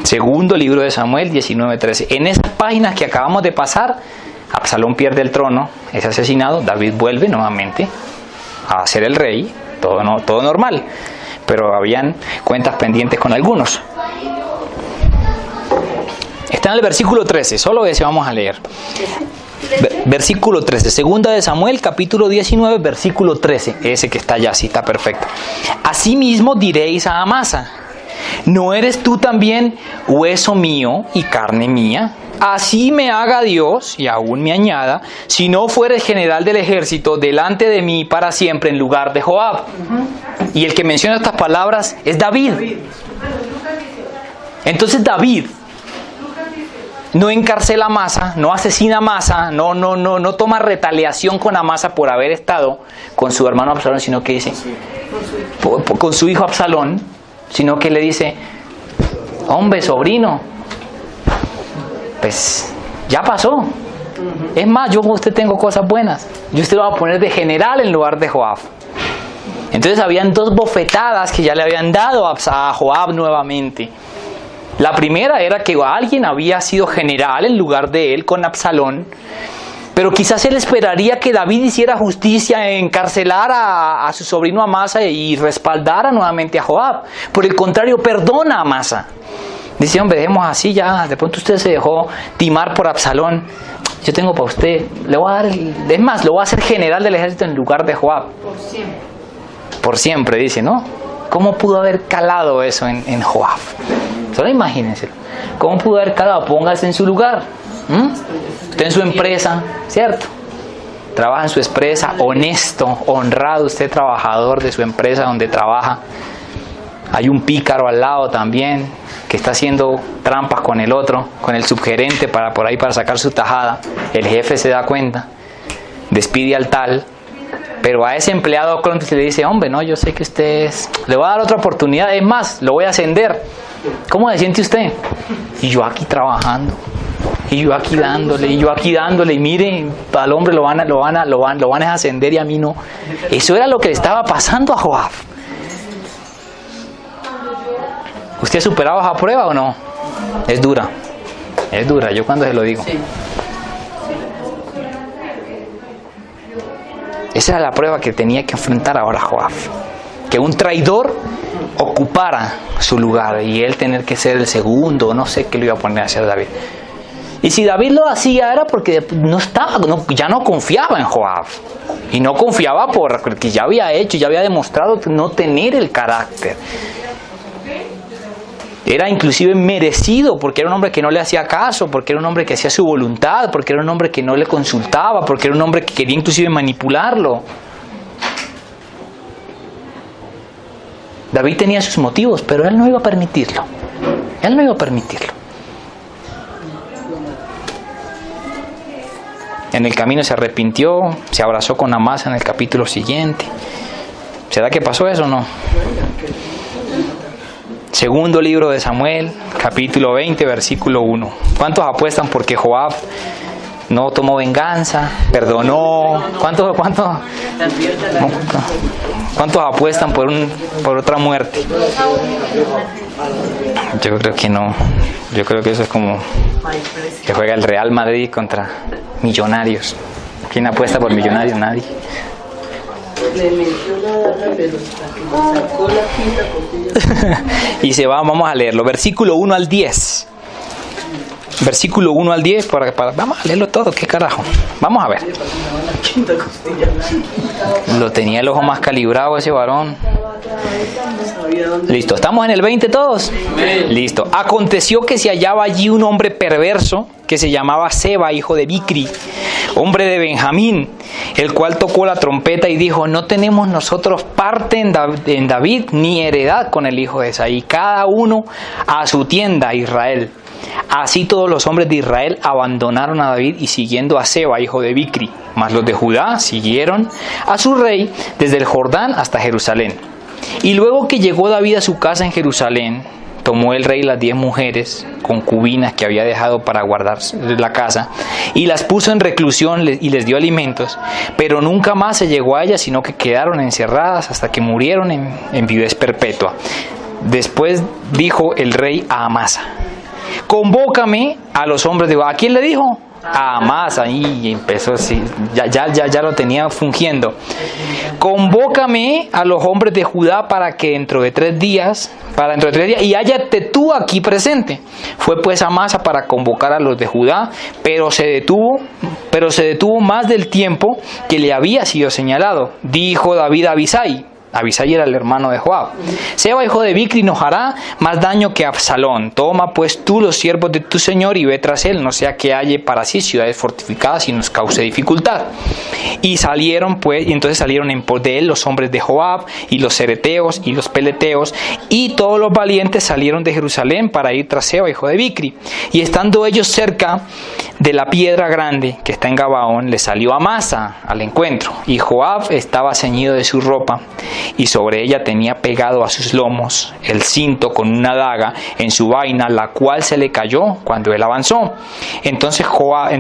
Segundo libro de Samuel 19:13. En esas páginas que acabamos de pasar, Absalón pierde el trono, es asesinado, David vuelve nuevamente a ser el rey, todo normal, pero habían cuentas pendientes con algunos. Está en el versículo 13, solo ese vamos a leer. Versículo 13, segunda de Samuel, capítulo 19, versículo 13, ese que está allá, sí está perfecto. Asimismo diréis a Amasa, ¿no eres tú también hueso mío y carne mía? Así me haga Dios, y aún me añada, si no fueres general del ejército delante de mí para siempre en lugar de Joab. Y el que menciona estas palabras es David. Entonces David no encarcela a Amasa, no asesina a Amasa, no toma retaliación con Amasa por haber estado con su hermano Absalón, sino que dice, con su hijo Absalón, sino que le dice, hombre, sobrino, pues ya pasó. Es más, yo con usted tengo cosas buenas. Yo usted lo va a poner de general en lugar de Joab. Entonces habían dos bofetadas que ya le habían dado a Joab nuevamente. La primera era que alguien había sido general en lugar de él con Absalón, pero quizás él esperaría que David hiciera justicia, encarcelar a su sobrino Amasa y respaldara nuevamente a Joab. Por el contrario, perdona a Amasa. Dice, hombre, dejemos así ya, de pronto usted se dejó timar por Absalón. Yo tengo para usted, le voy a dar, es más, lo voy a hacer general del ejército en lugar de Joab. Por siempre. Por siempre, dice, ¿no? ¿Cómo pudo haber calado eso en Joab? Solo imagínense. ¿Cómo pudo haber calado? Póngase en su lugar. Usted en su empresa, ¿cierto? Trabaja en su empresa, honesto, honrado, usted trabajador de su empresa donde trabaja. Hay un pícaro al lado también que está haciendo trampas con el otro, con el subgerente para sacar su tajada. El jefe se da cuenta, despide al tal, pero a ese empleado se le dice, hombre, no, yo sé que usted le voy a dar otra oportunidad, es más, lo voy a ascender. ¿Cómo se siente usted? Y yo aquí trabajando. Y yo aquí dándole, y miren, al hombre lo van a ascender y a mí no. Eso era lo que le estaba pasando a Joab. ¿Usted ha superado esa prueba o no? Es dura, yo cuando se lo digo. Esa era la prueba que tenía que enfrentar ahora Joab. Que un traidor ocupara su lugar y él tener que ser el segundo, no sé qué le iba a poner a hacer David. Y si David lo hacía era porque ya no confiaba en Joab. Y no confiaba porque ya había demostrado no tener el carácter. Era inclusive merecido porque era un hombre que no le hacía caso, porque era un hombre que hacía su voluntad, porque era un hombre que no le consultaba, porque era un hombre que quería inclusive manipularlo. David tenía sus motivos, pero él no iba a permitirlo. En el camino se arrepintió, se abrazó con Amasa en el capítulo siguiente. ¿Será que pasó eso o no? Segundo libro de Samuel, capítulo 20, versículo 1. ¿Cuántos apuestan porque Joab no tomó venganza, perdonó? ¿Cuántos apuestan por otra muerte? Yo creo que no. Yo creo que eso es como que juega el Real Madrid contra Millonarios. ¿Quién apuesta por Millonarios? Nadie. Y vamos a leerlo, versículo 1 al 10. Versículo 1 al 10, vamos a leerlo todo, qué carajo. Vamos a ver. Lo tenía el ojo más calibrado ese varón. Listo, ¿estamos en el 20 todos? Listo. Aconteció que se hallaba allí un hombre perverso que se llamaba Seba, hijo de Bicri, hombre de Benjamín, el cual tocó la trompeta y dijo: no tenemos nosotros parte en David ni heredad con el hijo de Isaí, cada uno a su tienda, Israel. Así todos los hombres de Israel abandonaron a David y siguiendo a Seba, hijo de Bicri, mas los de Judá siguieron a su rey desde el Jordán hasta Jerusalén. Y luego que llegó David a su casa en Jerusalén, tomó el rey las 10 mujeres concubinas que había dejado para guardar la casa y las puso en reclusión y les dio alimentos, pero nunca más se llegó a ellas, sino que quedaron encerradas hasta que murieron en viudez perpetua. Después dijo el rey a Amasa: convócame a los hombres de Judá. ¿A quién le dijo? A Amasa. Y empezó así, ya lo tenía fungiendo. Convócame a los hombres de Judá para dentro de 3 días, y hállate tú aquí presente. Fue pues Amasa para convocar a los de Judá, pero se detuvo más del tiempo que le había sido señalado. Dijo David a Abisai. Abisai era el hermano de Joab: Seba, hijo de Bicri, nos hará más daño que Absalón. Toma pues tú los siervos de tu señor y ve tras él, no sea que halle para sí ciudades fortificadas y nos cause dificultad. Y entonces salieron en pos de él los hombres de Joab y los cereteos y los peleteos, y todos los valientes salieron de Jerusalén para ir tras Seba, hijo de Bicri. Y estando ellos cerca de la piedra grande que está en Gabaón, le salió Amasa al encuentro, y Joab estaba ceñido de su ropa, y sobre ella tenía pegado a sus lomos el cinto con una daga en su vaina, la cual se le cayó cuando él avanzó. Entonces Joab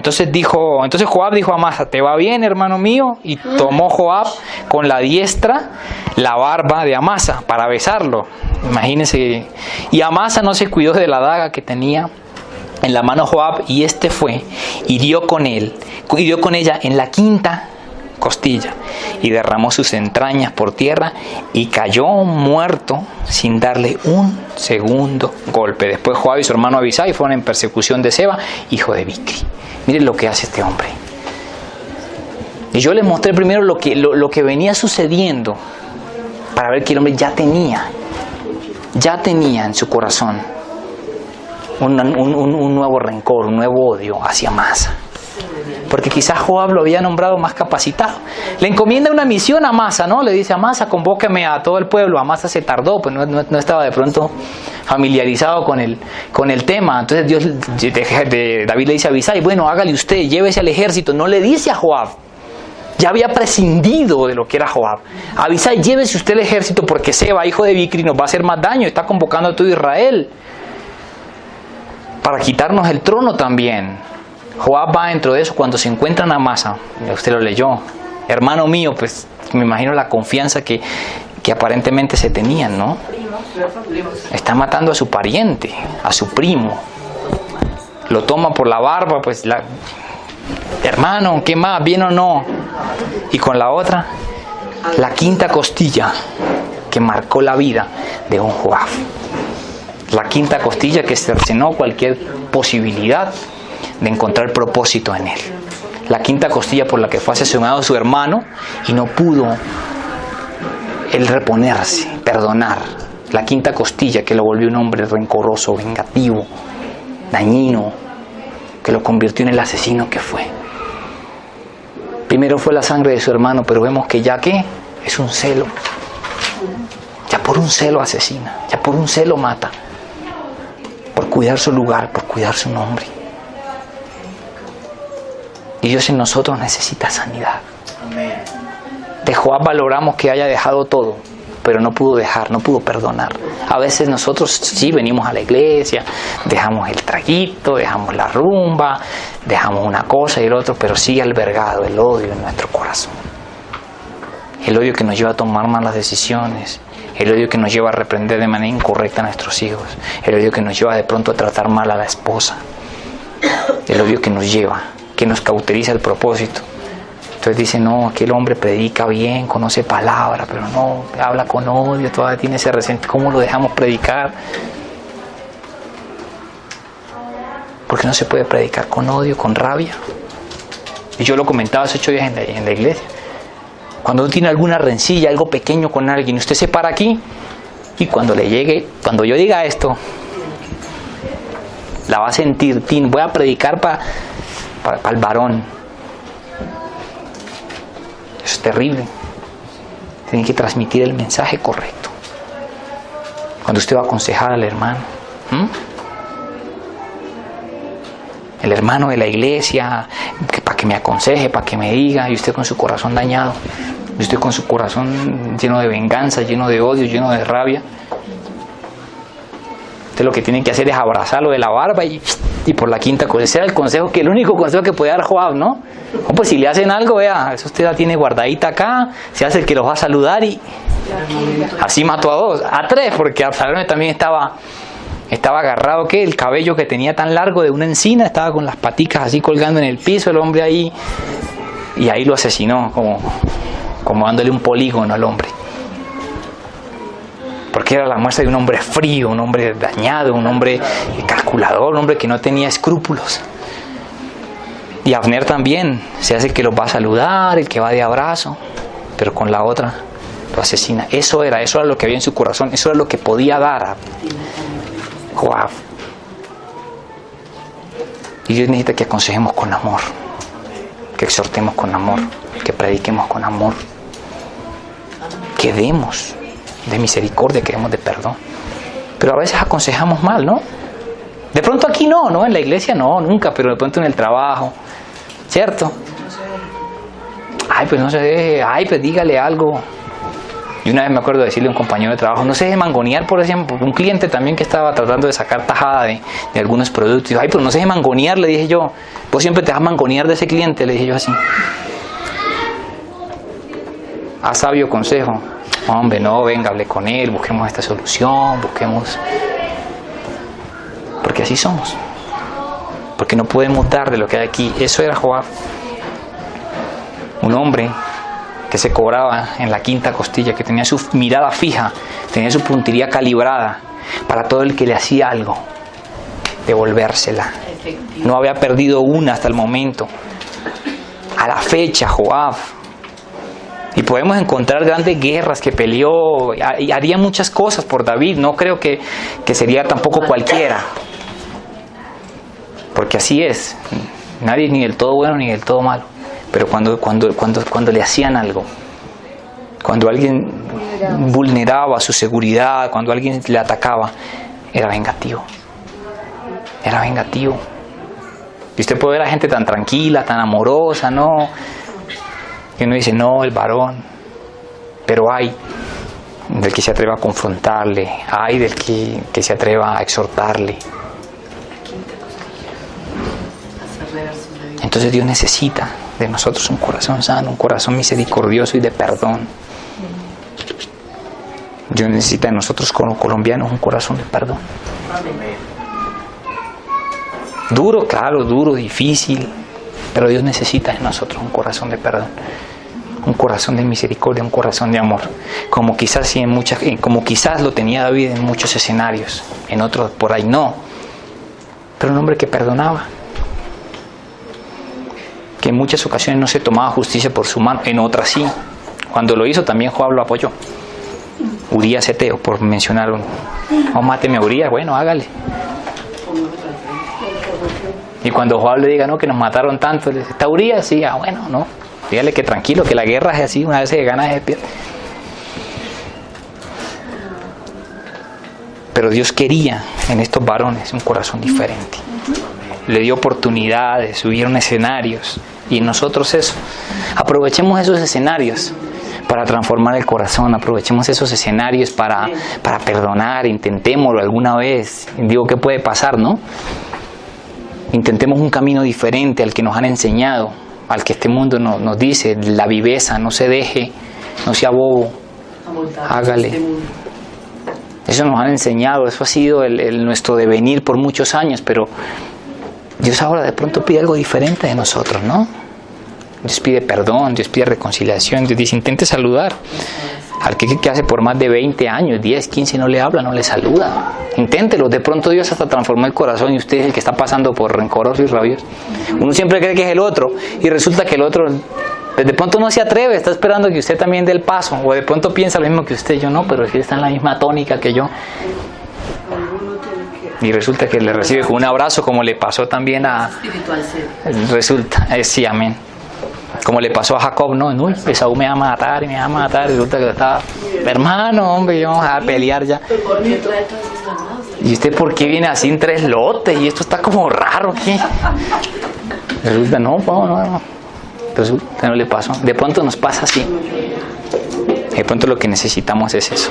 dijo a Amasa: ¿te va bien, hermano mío? Y tomó Joab con la diestra la barba de Amasa para besarlo. Imagínense. Y Amasa no se cuidó de la daga que tenía en la mano Joab, y fue y dio con ella en la 5ª costilla, y derramó sus entrañas por tierra, y cayó muerto sin darle un segundo golpe. Después Joab y su hermano Abisai fueron en persecución de Seba, hijo de Bicri. Miren lo que hace este hombre. Y yo les mostré primero lo que venía sucediendo, para ver que el hombre ya tenía en su corazón un nuevo rencor, un nuevo odio hacia Amasa. Porque quizás Joab lo había nombrado más capacitado. Le encomienda una misión a Amasa, ¿no? Le dice: Amasa, convóqueme a todo el pueblo. Amasa se tardó, pues no estaba de pronto familiarizado con el tema. Entonces David le dice a Abisai: bueno, hágale usted, llévese al ejército. No le dice a Joab. Ya había prescindido de lo que era Joab. Abisai: llévese usted el ejército porque Seba, hijo de Bicri, nos va a hacer más daño. Está convocando a todo Israel para quitarnos el trono también. Joab va dentro de eso cuando se encuentran a Amasa. Usted lo leyó. Hermano mío, pues me imagino la confianza que aparentemente se tenían, ¿no? Está matando a su pariente, a su primo. Lo toma por la barba, pues hermano, ¿qué más? ¿Bien o no? Y con la otra, la quinta costilla que marcó la vida de un Joab. La quinta costilla que cercenó cualquier posibilidad de encontrar propósito en él. La quinta costilla por la que fue asesinado su hermano y no pudo él reponerse, perdonar. La quinta costilla que lo volvió un hombre rencoroso, vengativo, dañino, que lo convirtió en el asesino que fue. Primero fue la sangre de su hermano, pero vemos que ya que es un celo. Ya por un celo asesina, ya por un celo mata. Por cuidar su lugar, por cuidar su nombre. Y Dios en nosotros necesita sanidad. De Joab valoramos que haya dejado todo, pero no pudo dejar, no pudo perdonar. A veces nosotros sí venimos a la iglesia, dejamos el traguito, dejamos la rumba, dejamos una cosa y el otro, pero sigue albergado el odio en nuestro corazón. El odio que nos lleva a tomar malas decisiones, el odio que nos lleva a reprender de manera incorrecta a nuestros hijos, el odio que nos lleva de pronto a tratar mal a la esposa, el odio que nos lleva, que nos cauteriza el propósito. Entonces dice, no, aquel hombre predica bien, conoce palabra, pero no, habla con odio, todavía tiene ese resentimiento. ¿Cómo lo dejamos predicar? Porque no se puede predicar con odio, con rabia. Y yo lo comentaba hace 8 días en la iglesia. Cuando uno tiene alguna rencilla, algo pequeño con alguien, usted se para aquí y cuando le llegue, cuando yo diga esto, la va a sentir. Voy a predicar para el varón. Eso es terrible. Tienen que transmitir el mensaje correcto. Cuando usted va a aconsejar al hermano, el hermano de la iglesia, para que me aconseje, para que me diga, y usted con su corazón dañado, y usted con su corazón lleno de venganza, lleno de odio, lleno de rabia, usted lo que tiene que hacer es abrazarlo de la barba y por la quinta cosa. Ese era el único consejo que podía dar Joab, ¿no? O pues si le hacen algo, vea, eso usted la tiene guardadita acá, se hace el que los va a saludar y así mató a 2, a 3, porque Absalón también estaba agarrado, ¿qué? El cabello que tenía tan largo de una encina, estaba con las paticas así colgando en el piso, el hombre ahí, y ahí lo asesinó, como dándole un polígono al hombre. Porque era la muestra de un hombre frío, un hombre dañado, un hombre calculador, un hombre que no tenía escrúpulos. Y Abner también, se hace que los va a saludar, el que va de abrazo, pero con la otra lo asesina. Eso era lo que había en su corazón, eso era lo que podía dar a Joab. Y Dios necesita que aconsejemos con amor, que exhortemos con amor, que prediquemos con amor, que demos de misericordia, que demos de perdón. Pero a veces aconsejamos mal, ¿no? De pronto aquí no, en la iglesia no, nunca, pero de pronto en el trabajo, ¿cierto? Ay, pues no se deje, pues dígale algo. Y una vez me acuerdo de decirle a un compañero de trabajo, no se deje mangonear, por ejemplo, un cliente también que estaba tratando de sacar tajada de algunos productos. Ay, pero no se deje mangonear, le dije yo. Vos siempre te vas a mangonear de ese cliente, le dije yo así. A sabio consejo. Hombre, no, venga, hable con él, busquemos esta solución, porque así somos. Porque no podemos dar de lo que hay aquí. Eso era Joab. Un hombre que se cobraba en la quinta costilla, que tenía su mirada fija, tenía su puntería calibrada para todo el que le hacía algo, devolvérsela. No había perdido una hasta el momento. A la fecha, Joab. Y podemos encontrar grandes guerras que peleó y haría muchas cosas por David. No creo que sería tampoco cualquiera. Porque así es. Nadie es ni del todo bueno ni del todo malo. Pero cuando le hacían algo, cuando alguien vulneraba su seguridad, cuando alguien le atacaba, era vengativo. Era vengativo. Y usted puede ver a gente tan tranquila, tan amorosa, ¿no? Y uno dice, no, el varón. Pero hay del que se atreva a confrontarle, hay del que se atreva a exhortarle. Entonces Dios necesita de nosotros un corazón sano, un corazón misericordioso y de perdón. Dios necesita de nosotros como colombianos un corazón de perdón. Duro, claro, duro, difícil, pero Dios necesita de nosotros un corazón de perdón, un corazón de misericordia, un corazón de amor, como quizás lo tenía David en muchos escenarios, en otros por ahí no, pero un hombre que perdonaba, que en muchas ocasiones no se tomaba justicia por su mano, en otras sí. Cuando lo hizo también Joab lo apoyó. Urías Eteo, por mencionar uno. Oh, máteme a Urías, bueno, hágale. Y cuando Joab le diga, no, que nos mataron tanto, le dice, ¿está Urías? Sí, bueno, no. Dígale que tranquilo, que la guerra es así, una vez se gana se pierde. Pero Dios quería en estos varones un corazón diferente. Le dio oportunidades, subieron escenarios. Y nosotros eso. Aprovechemos esos escenarios para transformar el corazón, aprovechemos esos escenarios para perdonar, intentémoslo alguna vez. Digo, ¿qué puede pasar, no? Intentemos un camino diferente al que nos han enseñado, al que este mundo nos dice, la viveza, no se deje, no sea bobo, hágale. Eso nos han enseñado, eso ha sido nuestro devenir por muchos años, pero Dios ahora de pronto pide algo diferente de nosotros, ¿no? Dios pide perdón, Dios pide reconciliación, Dios dice, intente saludar. Al que hace por más de 20 años, 10, 15 no le habla, no le saluda. Inténtelo, de pronto Dios hasta transformó el corazón y usted es el que está pasando por rencoroso y rabioso. Uno siempre cree que es el otro y resulta que el otro de pronto no se atreve, está esperando que usted también dé el paso, o de pronto piensa lo mismo que usted, yo no, pero es que está en la misma tónica que yo. Y resulta que le recibe con un abrazo, como le pasó también a... Resulta, sí, amén. Como le pasó a Jacob, ¿no? Uy, Esaú me va a matar y me va a matar. Resulta que estaba, hermano, hombre, vamos a pelear ya. ¿Y usted por qué viene así en 3 lotes? Y esto está como raro, ¿qué? Resulta, no. Resulta, no le pasó. De pronto nos pasa así. De pronto lo que necesitamos es eso.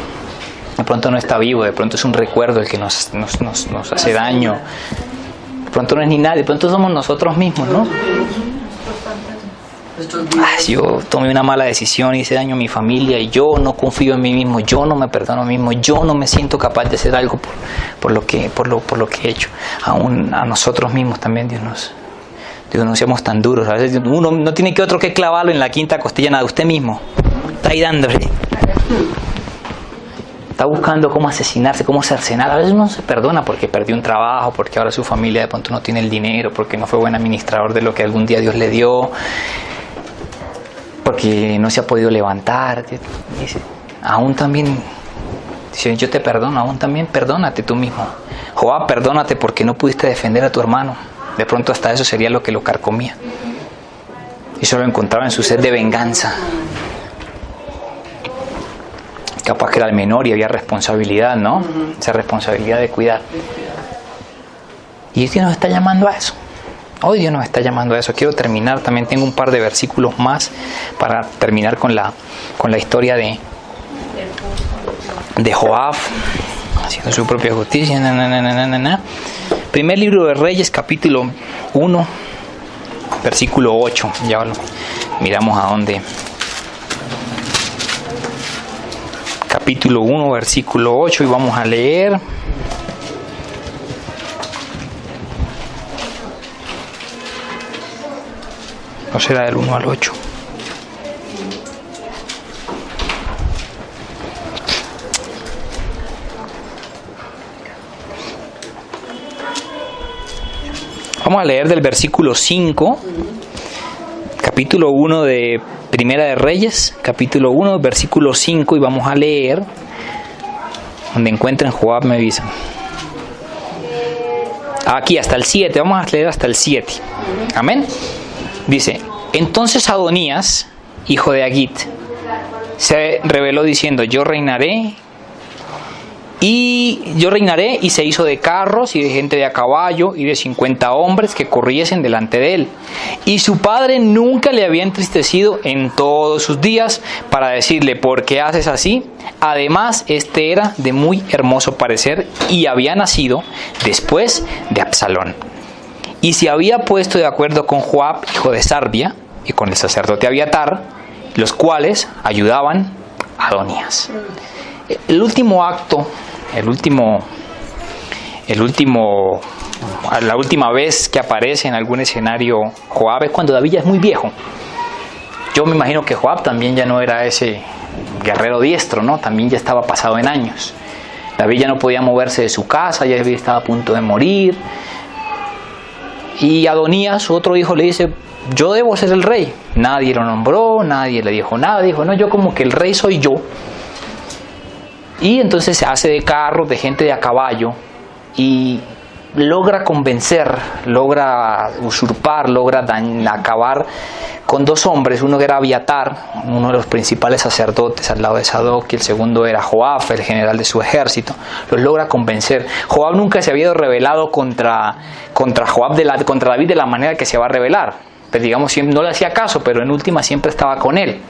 De pronto no está vivo, de pronto es un recuerdo el que nos hace daño. De pronto no es ni nada, de pronto somos nosotros mismos, ¿no? Yo tomé una mala decisión, hice daño a mi familia y yo no confío en mí mismo, yo no me perdono a mí mismo, yo no me siento capaz de hacer algo por lo que he hecho. Aún a nosotros mismos también Dios no seamos tan duros. A veces uno no tiene que otro que clavarlo en la quinta costilla, nada, usted mismo está ahí dándole. Está buscando cómo asesinarse, cómo cercenar. A veces uno se perdona porque perdió un trabajo, porque ahora su familia de pronto no tiene el dinero, porque no fue buen administrador de lo que algún día Dios le dio, porque no se ha podido levantar. Dice, aún también, dice, yo te perdono, aún también perdónate tú mismo. Joab, perdónate porque no pudiste defender a tu hermano. De pronto hasta eso sería lo que lo carcomía. Eso lo encontraba en su sed de venganza. Capaz que era el menor y había responsabilidad, ¿no? Esa responsabilidad de cuidar. Y Dios nos está llamando a eso. Hoy Dios nos está llamando a eso. Quiero terminar, también tengo un par de versículos más para terminar con la historia de Joab, haciendo su propia justicia. Primer libro de Reyes, capítulo 1, versículo 8. Ya miramos a dónde. Capítulo 1, versículo 8, y vamos a leer. No será del 1 al 8. Vamos a leer del versículo 5, capítulo 1 de Primera de Reyes, capítulo 1, versículo 5, y vamos a leer, donde encuentren Joab me avisan. Aquí hasta el 7, vamos a leer hasta el 7. Amén. Dice, entonces Adonías, hijo de Agit, se rebeló diciendo, yo reinaré y se hizo de carros y de gente de a caballo y de 50 hombres que corriesen delante de él. Y su padre nunca le había entristecido en todos sus días para decirle, ¿por qué haces así? Además, este era de muy hermoso parecer y había nacido después de Absalón. y se había puesto de acuerdo con Joab, hijo de Sarbia, y con el sacerdote Abiatar, los cuales ayudaban a Adonías. El último acto, la última vez que aparece en algún escenario Joab es cuando David ya es muy viejo. Yo me imagino que Joab también ya no era ese guerrero diestro, ¿no? También ya estaba pasado en años. David ya no podía moverse de su casa, ya David estaba a punto de morir. Y Adonías, su otro hijo, le dice: yo debo ser el rey. Nadie lo nombró, nadie le dijo nada. Dijo: no, yo como que el rey soy yo. Y entonces se hace de carros, de gente de a caballo, y logra convencer, logra usurpar, logra acabar con dos hombres. Uno era Abiatar, uno de los principales sacerdotes al lado de Sadoc, y el segundo era Joab, el general de su ejército. Los logra convencer. Joab nunca se había rebelado contra David de la manera que se va a rebelar. Pero digamos, no le hacía caso, pero en última siempre estaba con él.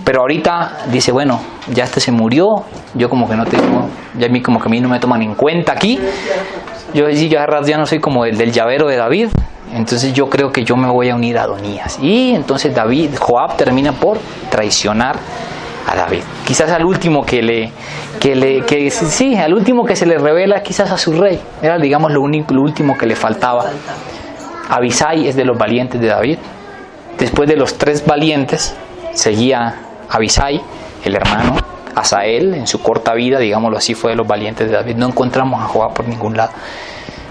Pero ahorita dice: bueno, ya se murió, yo como que no tengo, ya como que a mí no me toman en cuenta aquí. Yo ya no soy como el del llavero de David, entonces yo creo que yo me voy a unir a Adonías. Y entonces Joab termina por traicionar a David. Quizás al último al último que se le revela, quizás a su rey. Era, digamos, lo último que le faltaba. Abisai es de los valientes de David. Después de los 3 valientes, seguía Abisai, el hermano. Asael, en su corta vida, digámoslo así, fue de los valientes de David. No encontramos a Joab por ningún lado.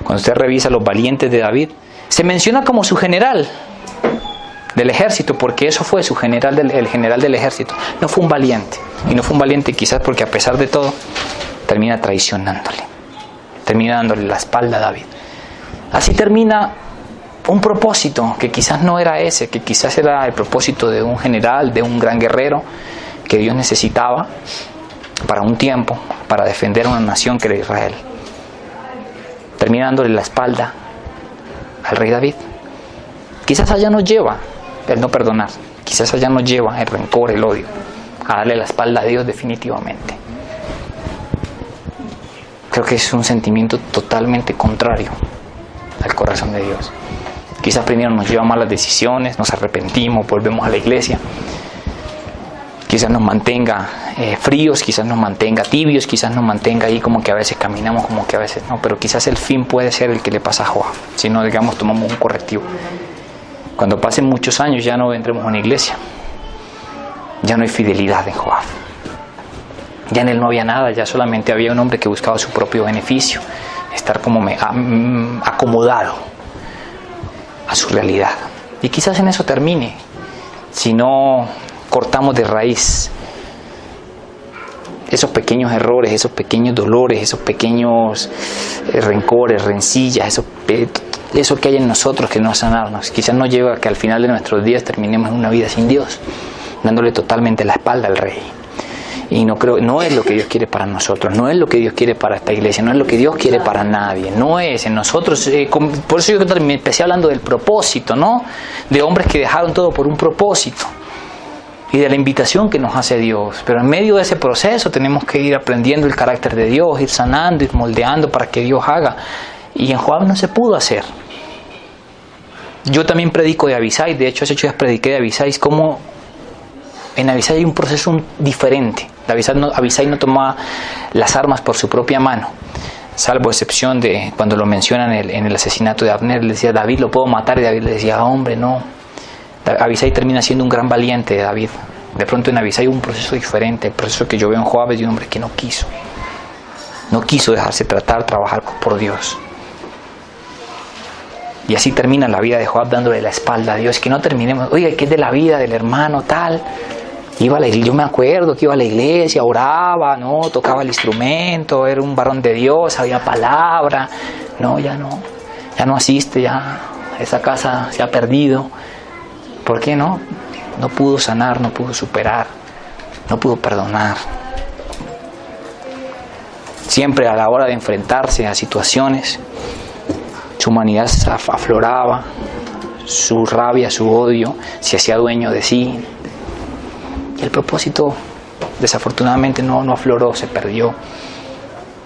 Cuando usted revisa los valientes de David, se menciona como su general del ejército, porque eso fue su general, el general del ejército. No fue un valiente, y no fue un valiente quizás porque a pesar de todo termina traicionándole, termina dándole la espalda a David. Así termina un propósito que quizás no era ese, que quizás era el propósito de un general, de un gran guerrero que Dios necesitaba para un tiempo, para defender a una nación que era Israel. Termina dándole la espalda al rey David. Quizás allá nos lleva el no perdonar, quizás allá nos lleva el rencor, el odio, a darle la espalda a Dios definitivamente. Creo que es un sentimiento totalmente contrario al corazón de Dios. Quizás primero nos lleva a malas decisiones, nos arrepentimos, volvemos a la iglesia. Quizás nos mantenga fríos, quizás nos mantenga tibios, quizás nos mantenga ahí como que a veces caminamos, como que a veces no, pero quizás el fin puede ser el que le pasa a Joab, si no, digamos, tomamos un correctivo. Cuando pasen muchos años ya no vendremos a una iglesia, ya no hay fidelidad en Joab, ya en él no había nada, ya solamente había un hombre que buscaba su propio beneficio, estar como acomodado a su realidad. Y quizás en eso termine, si no cortamos de raíz esos pequeños errores, esos pequeños dolores, esos pequeños rencores, rencillas, eso que hay en nosotros que no sanarnos. Quizás nos lleva a que al final de nuestros días terminemos en una vida sin Dios, dándole totalmente la espalda al Rey. Y no es lo que Dios quiere para nosotros, no es lo que Dios quiere para esta iglesia, no es lo que Dios quiere para nadie, no es en nosotros. Por eso yo me empecé hablando del propósito, ¿no? De hombres que dejaron todo por un propósito. Y de la invitación que nos hace Dios. Pero en medio de ese proceso tenemos que ir aprendiendo el carácter de Dios, ir sanando, ir moldeando para que Dios haga. Y en Joab no se pudo hacer. Yo también predico de Abisai, de hecho hace 8 días prediqué de Abisai, como en Abisai hay un proceso diferente. Abisai no tomaba las armas por su propia mano, salvo excepción de cuando lo mencionan en el asesinato de Abner. Le decía: David, lo puedo matar, y David le decía: hombre, no. Abisai termina siendo un gran valiente de David. De pronto en Abisai hubo un proceso diferente. El proceso que yo veo en Joab es de un hombre que no quiso dejarse trabajar por Dios. Y así termina la vida de Joab, dándole la espalda a Dios. Que no terminemos: oye, ¿qué es de la vida del hermano tal? Yo me acuerdo que iba a la iglesia, oraba, ¿no? Tocaba el instrumento, era un varón de Dios, había palabra. No, ya no asiste, ya esa casa se ha perdido. ¿Por qué no? No pudo sanar, no pudo superar, no pudo perdonar. Siempre a la hora de enfrentarse a situaciones, su humanidad afloraba, su rabia, su odio, se hacía dueño de sí. Y el propósito, desafortunadamente, no afloró, se perdió.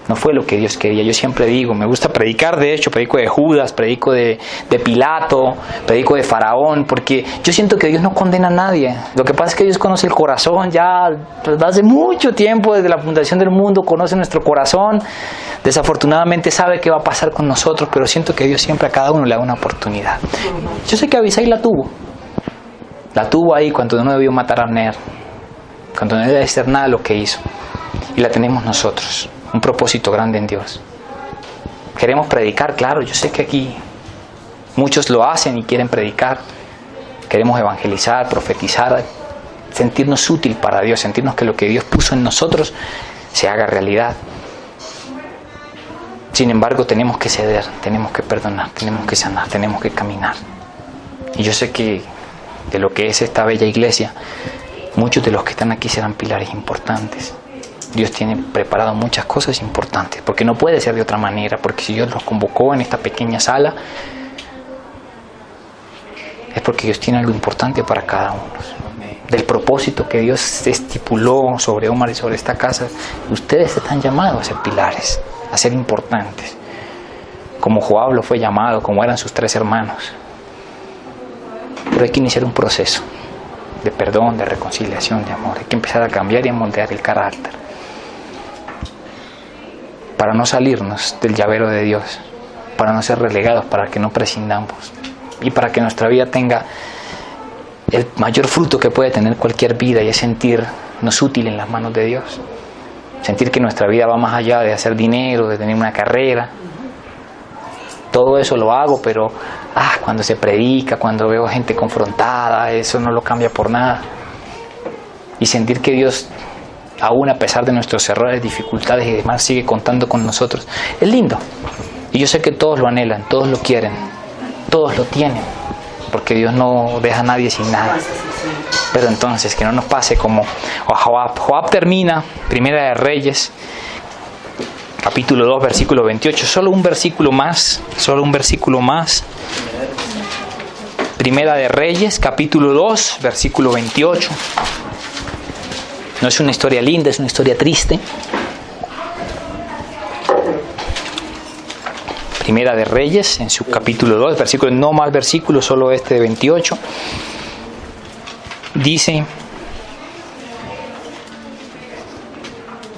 No fue lo que Dios quería. Yo siempre digo, me gusta predicar, de hecho, predico de Judas, predico de Pilato, predico de Faraón, porque yo siento que Dios no condena a nadie. Lo que pasa es que Dios conoce el corazón ya desde hace mucho tiempo, desde la fundación del mundo, conoce nuestro corazón. Desafortunadamente sabe qué va a pasar con nosotros, pero siento que Dios siempre a cada uno le da una oportunidad. Yo sé que Abisai la tuvo. La tuvo ahí cuando no debió matar a Abner, cuando no debía hacer nada de lo que hizo. Y la tenemos nosotros. Un propósito grande en Dios. Queremos predicar, claro, yo sé que aquí muchos lo hacen y quieren predicar. Queremos evangelizar, profetizar, sentirnos útil para Dios, sentirnos que lo que Dios puso en nosotros se haga realidad. Sin embargo, tenemos que ceder, tenemos que perdonar, tenemos que sanar, tenemos que caminar. Y yo sé que de lo que es esta bella iglesia, muchos de los que están aquí serán pilares importantes. Dios tiene preparado muchas cosas importantes, porque no puede ser de otra manera, porque si Dios los convocó en esta pequeña sala, es porque Dios tiene algo importante para cada uno. Del propósito que Dios estipuló sobre Omar y sobre esta casa, ustedes están llamados a ser pilares, a ser importantes, como Joab lo fue llamado, como eran sus 3 hermanos. Pero hay que iniciar un proceso de perdón, de reconciliación, de amor. Hay que empezar a cambiar y a moldear el carácter, para no salirnos del llavero de Dios, para no ser relegados, para que no prescindamos y para que nuestra vida tenga el mayor fruto que puede tener cualquier vida, y es sentirnos útil en las manos de Dios, sentir que nuestra vida va más allá de hacer dinero, de tener una carrera. Todo eso lo hago, pero cuando se predica, cuando veo gente confrontada, eso no lo cambia por nada. Y sentir que Dios, aún a pesar de nuestros errores, dificultades y demás, sigue contando con nosotros, es lindo. Y yo sé que todos lo anhelan, todos lo quieren, todos lo tienen, porque Dios no deja a nadie sin nada. Pero entonces que no nos pase como a Joab. Joab termina, Primera de Reyes, capítulo 2, versículo 28. Solo un versículo más. Primera de Reyes, capítulo 2, versículo 28. No es una historia linda, es una historia triste. Primera de Reyes, en su capítulo 2, versículo, no más versículos, solo este de 28. Dice,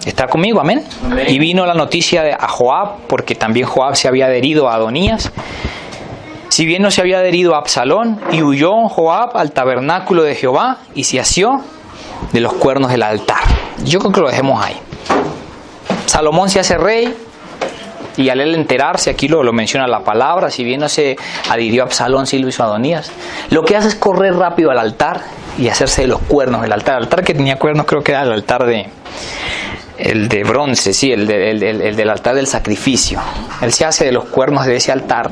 ¿está conmigo? Amén. Amén. Y vino la noticia a Joab, porque también Joab se había adherido a Adonías, si bien no se había adherido a Absalón, y huyó Joab al tabernáculo de Jehová y se asió de los cuernos del altar. Yo creo que lo dejemos ahí. Salomón se hace rey, y al él enterarse, aquí lo menciona la palabra, si bien no se adhirió a Absalón, sí lo hizo Adonías, lo que hace es correr rápido al altar y hacerse de los cuernos del altar. El altar que tenía cuernos creo que era el altar el de bronce, sí, el del altar del sacrificio. Él se hace de los cuernos de ese altar,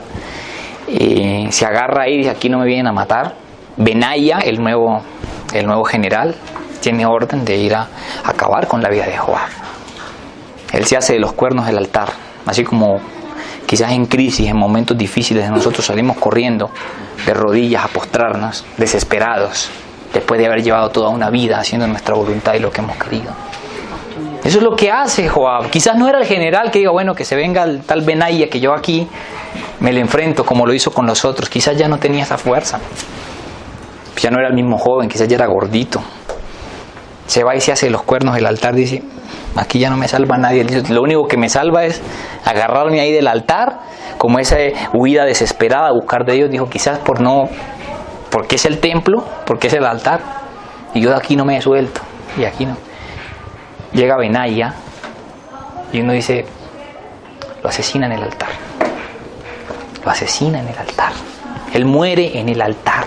se agarra ahí y dice, aquí no me vienen a matar. Benaya, el nuevo general, tiene orden de ir a acabar con la vida de Joab. Él se hace de los cuernos del altar, así como quizás en crisis, en momentos difíciles, nosotros salimos corriendo de rodillas a postrarnos, desesperados, después de haber llevado toda una vida haciendo nuestra voluntad y lo que hemos querido. Eso es lo que hace Joab. Quizás no era el general que diga, bueno, que se venga el tal Benaya, que yo aquí me le enfrento como lo hizo con los otros. Quizás ya no tenía esa fuerza, ya no era el mismo joven, quizás ya era gordito. Se va y se hace de los cuernos del altar, dice, aquí ya no me salva nadie. Lo único que me salva es agarrarme ahí del altar, como esa huida desesperada a buscar de Dios. Dijo, quizás porque es el templo, porque es el altar, y yo de aquí no me he suelto, y aquí no. Llega Benaya y uno dice, lo asesina en el altar. Lo asesina en el altar. Él muere en el altar.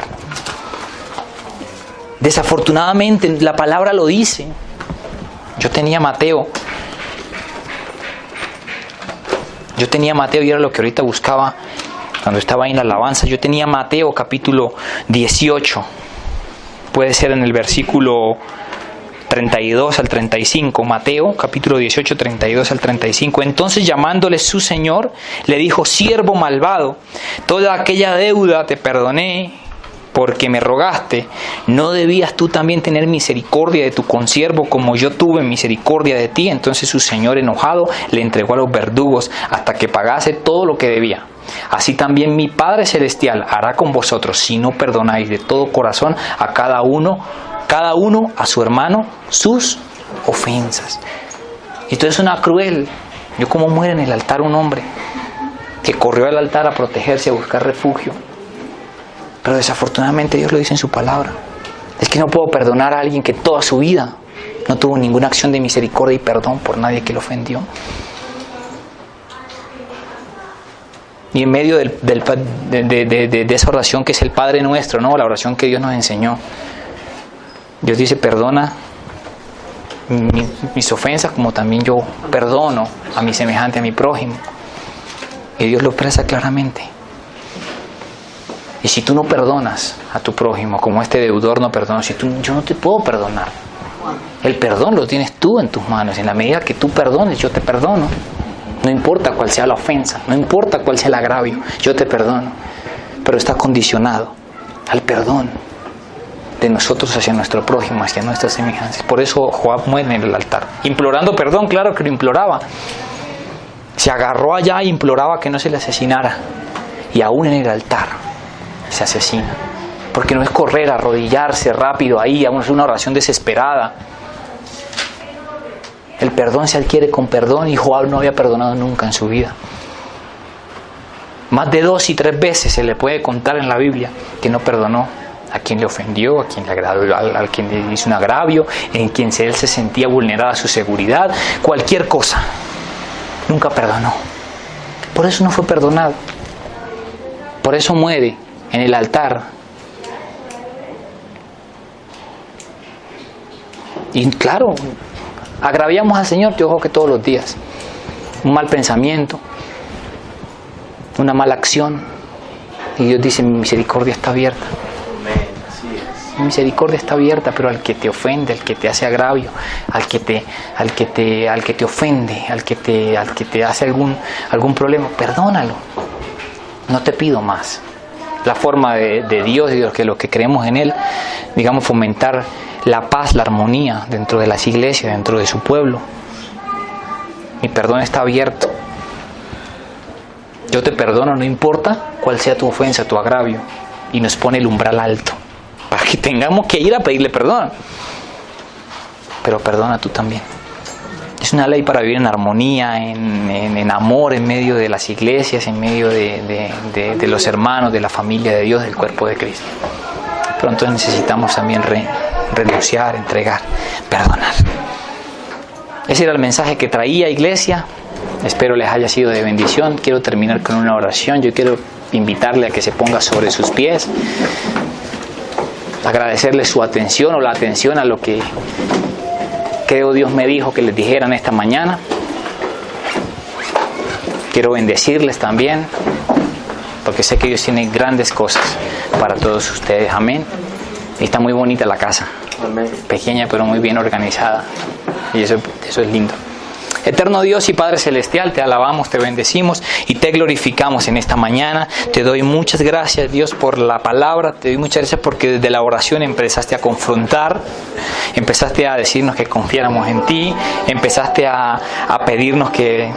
Desafortunadamente, la palabra lo dice. Yo tenía Mateo y era lo que ahorita buscaba cuando estaba ahí en la alabanza. Yo tenía Mateo capítulo 18. Puede ser en el versículo 32 al 35. Mateo capítulo 18, 32 al 35. Entonces, llamándole su señor, le dijo, siervo malvado, toda aquella deuda te perdoné porque me rogaste, ¿no debías tú también tener misericordia de tu consiervo como yo tuve misericordia de ti? Entonces su señor enojado le entregó a los verdugos hasta que pagase todo lo que debía. Así también mi Padre Celestial hará con vosotros si no perdonáis de todo corazón a cada uno a su hermano sus ofensas. Esto es una cruel. Yo como muere en el altar un hombre que corrió al altar a protegerse, a buscar refugio. Pero desafortunadamente Dios lo dice en su palabra. Es que no puedo perdonar a alguien que toda su vida no tuvo ninguna acción de misericordia y perdón por nadie que lo ofendió. Y en medio de esa oración que es el Padre Nuestro, ¿no? La oración que Dios nos enseñó, Dios dice: perdona mis ofensas como también yo perdono a mi semejante, a mi prójimo. Y Dios lo expresa claramente. Y si tú no perdonas a tu prójimo, como este deudor no perdonó, yo no te puedo perdonar. El perdón lo tienes tú en tus manos. En la medida que tú perdones, yo te perdono. No importa cuál sea la ofensa, no importa cuál sea el agravio, yo te perdono. Pero está condicionado al perdón de nosotros hacia nuestro prójimo, hacia nuestras semejanzas. Por eso Joab muere en el altar, implorando perdón. Claro que lo imploraba. Se agarró allá e imploraba que no se le asesinara. Y aún en el altar se asesina. Porque no es correr, arrodillarse rápido ahí, aún es una oración desesperada. El perdón se adquiere con perdón, y Joab no había perdonado nunca en su vida. Más de 2 y 3 veces se le puede contar en la Biblia que no perdonó a quien le ofendió, a quien le agravó, a quien le hizo un agravio, en quien él se sentía vulnerada su seguridad, cualquier cosa. Nunca perdonó. Por eso no fue perdonado. Por eso muere en el altar. Y claro, agraviamos al Señor, yo creo que todos los días. Un mal pensamiento, una mala acción. Y Dios dice: mi misericordia está abierta. Mi misericordia está abierta, pero al que te ofende, al que te hace agravio, al que te ofende, al que te hace algún problema, perdónalo. No te pido más. La forma de Dios y de los que creemos en Él, digamos, fomentar la paz, la armonía dentro de las iglesias, dentro de su pueblo. Mi perdón está abierto. Yo te perdono, no importa cuál sea tu ofensa, tu agravio. Y nos pone el umbral alto para que tengamos que ir a pedirle perdón. Pero perdona tú también. Es una ley para vivir en armonía, en amor, en medio de las iglesias, en medio de los hermanos, de la familia de Dios, del cuerpo de Cristo. Pero entonces necesitamos también renunciar, entregar, perdonar. Ese era el mensaje que traía, iglesia. Espero les haya sido de bendición. Quiero terminar con una oración. Yo quiero invitarle a que se ponga sobre sus pies, agradecerle su atención o la atención a lo que creo Dios me dijo que les dijeran esta mañana. Quiero bendecirles también, porque sé que Dios tiene grandes cosas para todos ustedes. Amén. Y está muy bonita la casa. Amén. Pequeña pero muy bien organizada. Y eso es lindo. Eterno Dios y Padre Celestial, te alabamos, te bendecimos y te glorificamos en esta mañana. Te doy muchas gracias, Dios, por la palabra. Te doy muchas gracias porque desde la oración empezaste a confrontar, empezaste a decirnos que confiáramos en ti, empezaste a pedirnos que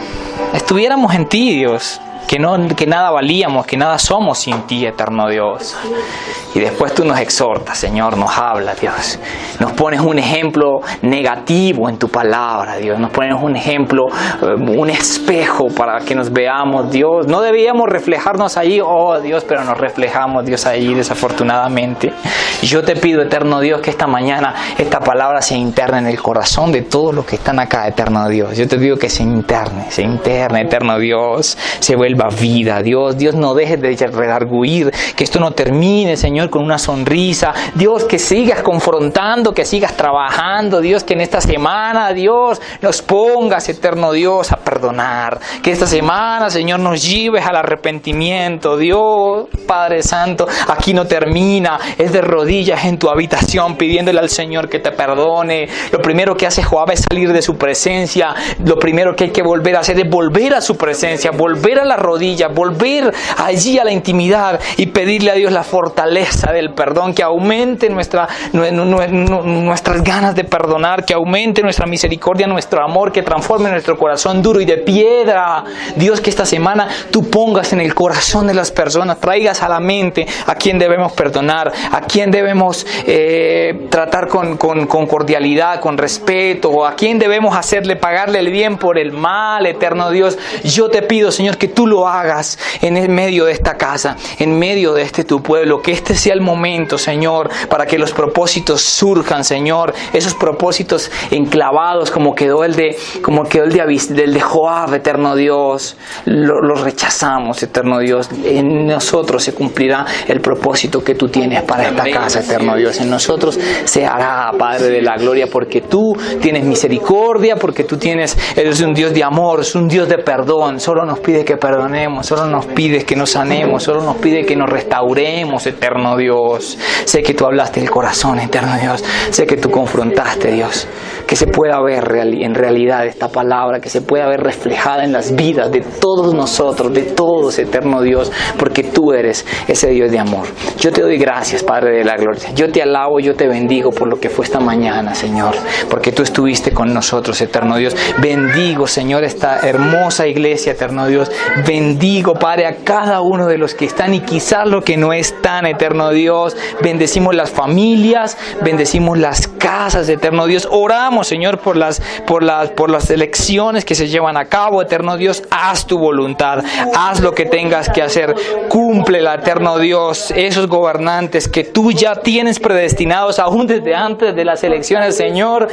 estuviéramos en ti, Dios. Que nada valíamos, que nada somos sin ti, eterno Dios. Y después tú nos exhortas, Señor, nos hablas, Dios. Nos pones un ejemplo negativo en tu palabra, Dios. Nos pones un ejemplo, un espejo para que nos veamos, Dios. No debíamos reflejarnos allí, oh Dios, pero nos reflejamos, Dios, allí desafortunadamente. Y yo te pido, eterno Dios, que esta mañana esta palabra se interne en el corazón de todos los que están acá, eterno Dios. Yo te pido que se interne, eterno Dios. Se vuelva vida, Dios. Dios, no dejes de redarguir, que esto no termine, Señor, con una sonrisa. Dios, que sigas confrontando, que sigas trabajando, Dios, que en esta semana, Dios, nos pongas, eterno Dios, a perdonar. Que esta semana, Señor, nos lleves al arrepentimiento, Dios, Padre Santo. Aquí no termina, es de rodillas en tu habitación pidiéndole al Señor que te perdone. Lo primero que hace Joab es salir de su presencia. Lo primero que hay que volver a hacer es volver a su presencia, volver a la rodillas, volver allí a la intimidad y pedirle a Dios la fortaleza del perdón, que aumente nuestras ganas de perdonar, que aumente nuestra misericordia, nuestro amor, que transforme nuestro corazón duro y de piedra. Dios, que esta semana tú pongas en el corazón de las personas, traigas a la mente a quién debemos perdonar, a quién debemos tratar con cordialidad, con respeto, a quién debemos pagarle el bien por el mal, eterno Dios. Yo te pido, Señor, que tú lo hagas en el medio de esta casa, en medio de tu pueblo, que este sea el momento, Señor, para que los propósitos surjan, Señor, esos propósitos enclavados como quedó el de Joab, eterno Dios, los rechazamos, eterno Dios. En nosotros se cumplirá el propósito que tú tienes para esta casa, eterno Dios. En nosotros se hará, Padre de la gloria, porque tú tienes misericordia, porque tú eres un Dios de amor, es un Dios de perdón. Solo nos pide que perdonemos, solo nos pide que nos sanemos, solo nos pide que nos restauremos, eterno Dios. Sé que tú hablaste del corazón, eterno Dios. Sé que tú confrontaste, Dios. Que se pueda ver en realidad esta palabra, que se pueda ver reflejada en las vidas de todos nosotros, de todos, eterno Dios, porque tú eres ese Dios de amor. Yo te doy gracias, Padre de la gloria. Yo te alabo, yo te bendigo por lo que fue esta mañana, Señor, porque tú estuviste con nosotros, eterno Dios. Bendigo, Señor, esta hermosa iglesia, eterno Dios. Bendigo, Padre, a cada uno de los que están y quizás los que no están, eterno Dios. Bendecimos las familias, bendecimos las casas, eterno Dios. Oramos, Señor, por las elecciones que se llevan a cabo, eterno Dios. Haz tu voluntad, haz lo que tengas que hacer. Cúmplela, eterno Dios, esos gobernantes que tú ya tienes predestinados aún desde antes de las elecciones, Señor.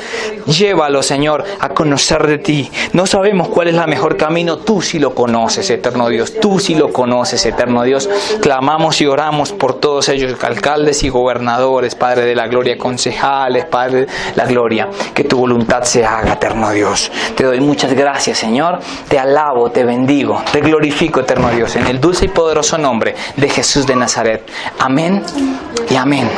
Llévalos, Señor, a conocer de ti. No sabemos cuál es el mejor camino, tú sí lo conoces, eterno Dios. Tú sí lo conoces, eterno Dios. Clamamos y oramos por todos ellos, alcaldes y gobernadores, Padre de la gloria, concejales, Padre de la gloria. Que tu voluntad se haga, eterno Dios. Te doy muchas gracias, Señor. Te alabo, te bendigo, te glorifico, eterno Dios, en el dulce y poderoso nombre de Jesús de Nazaret. Amén y amén.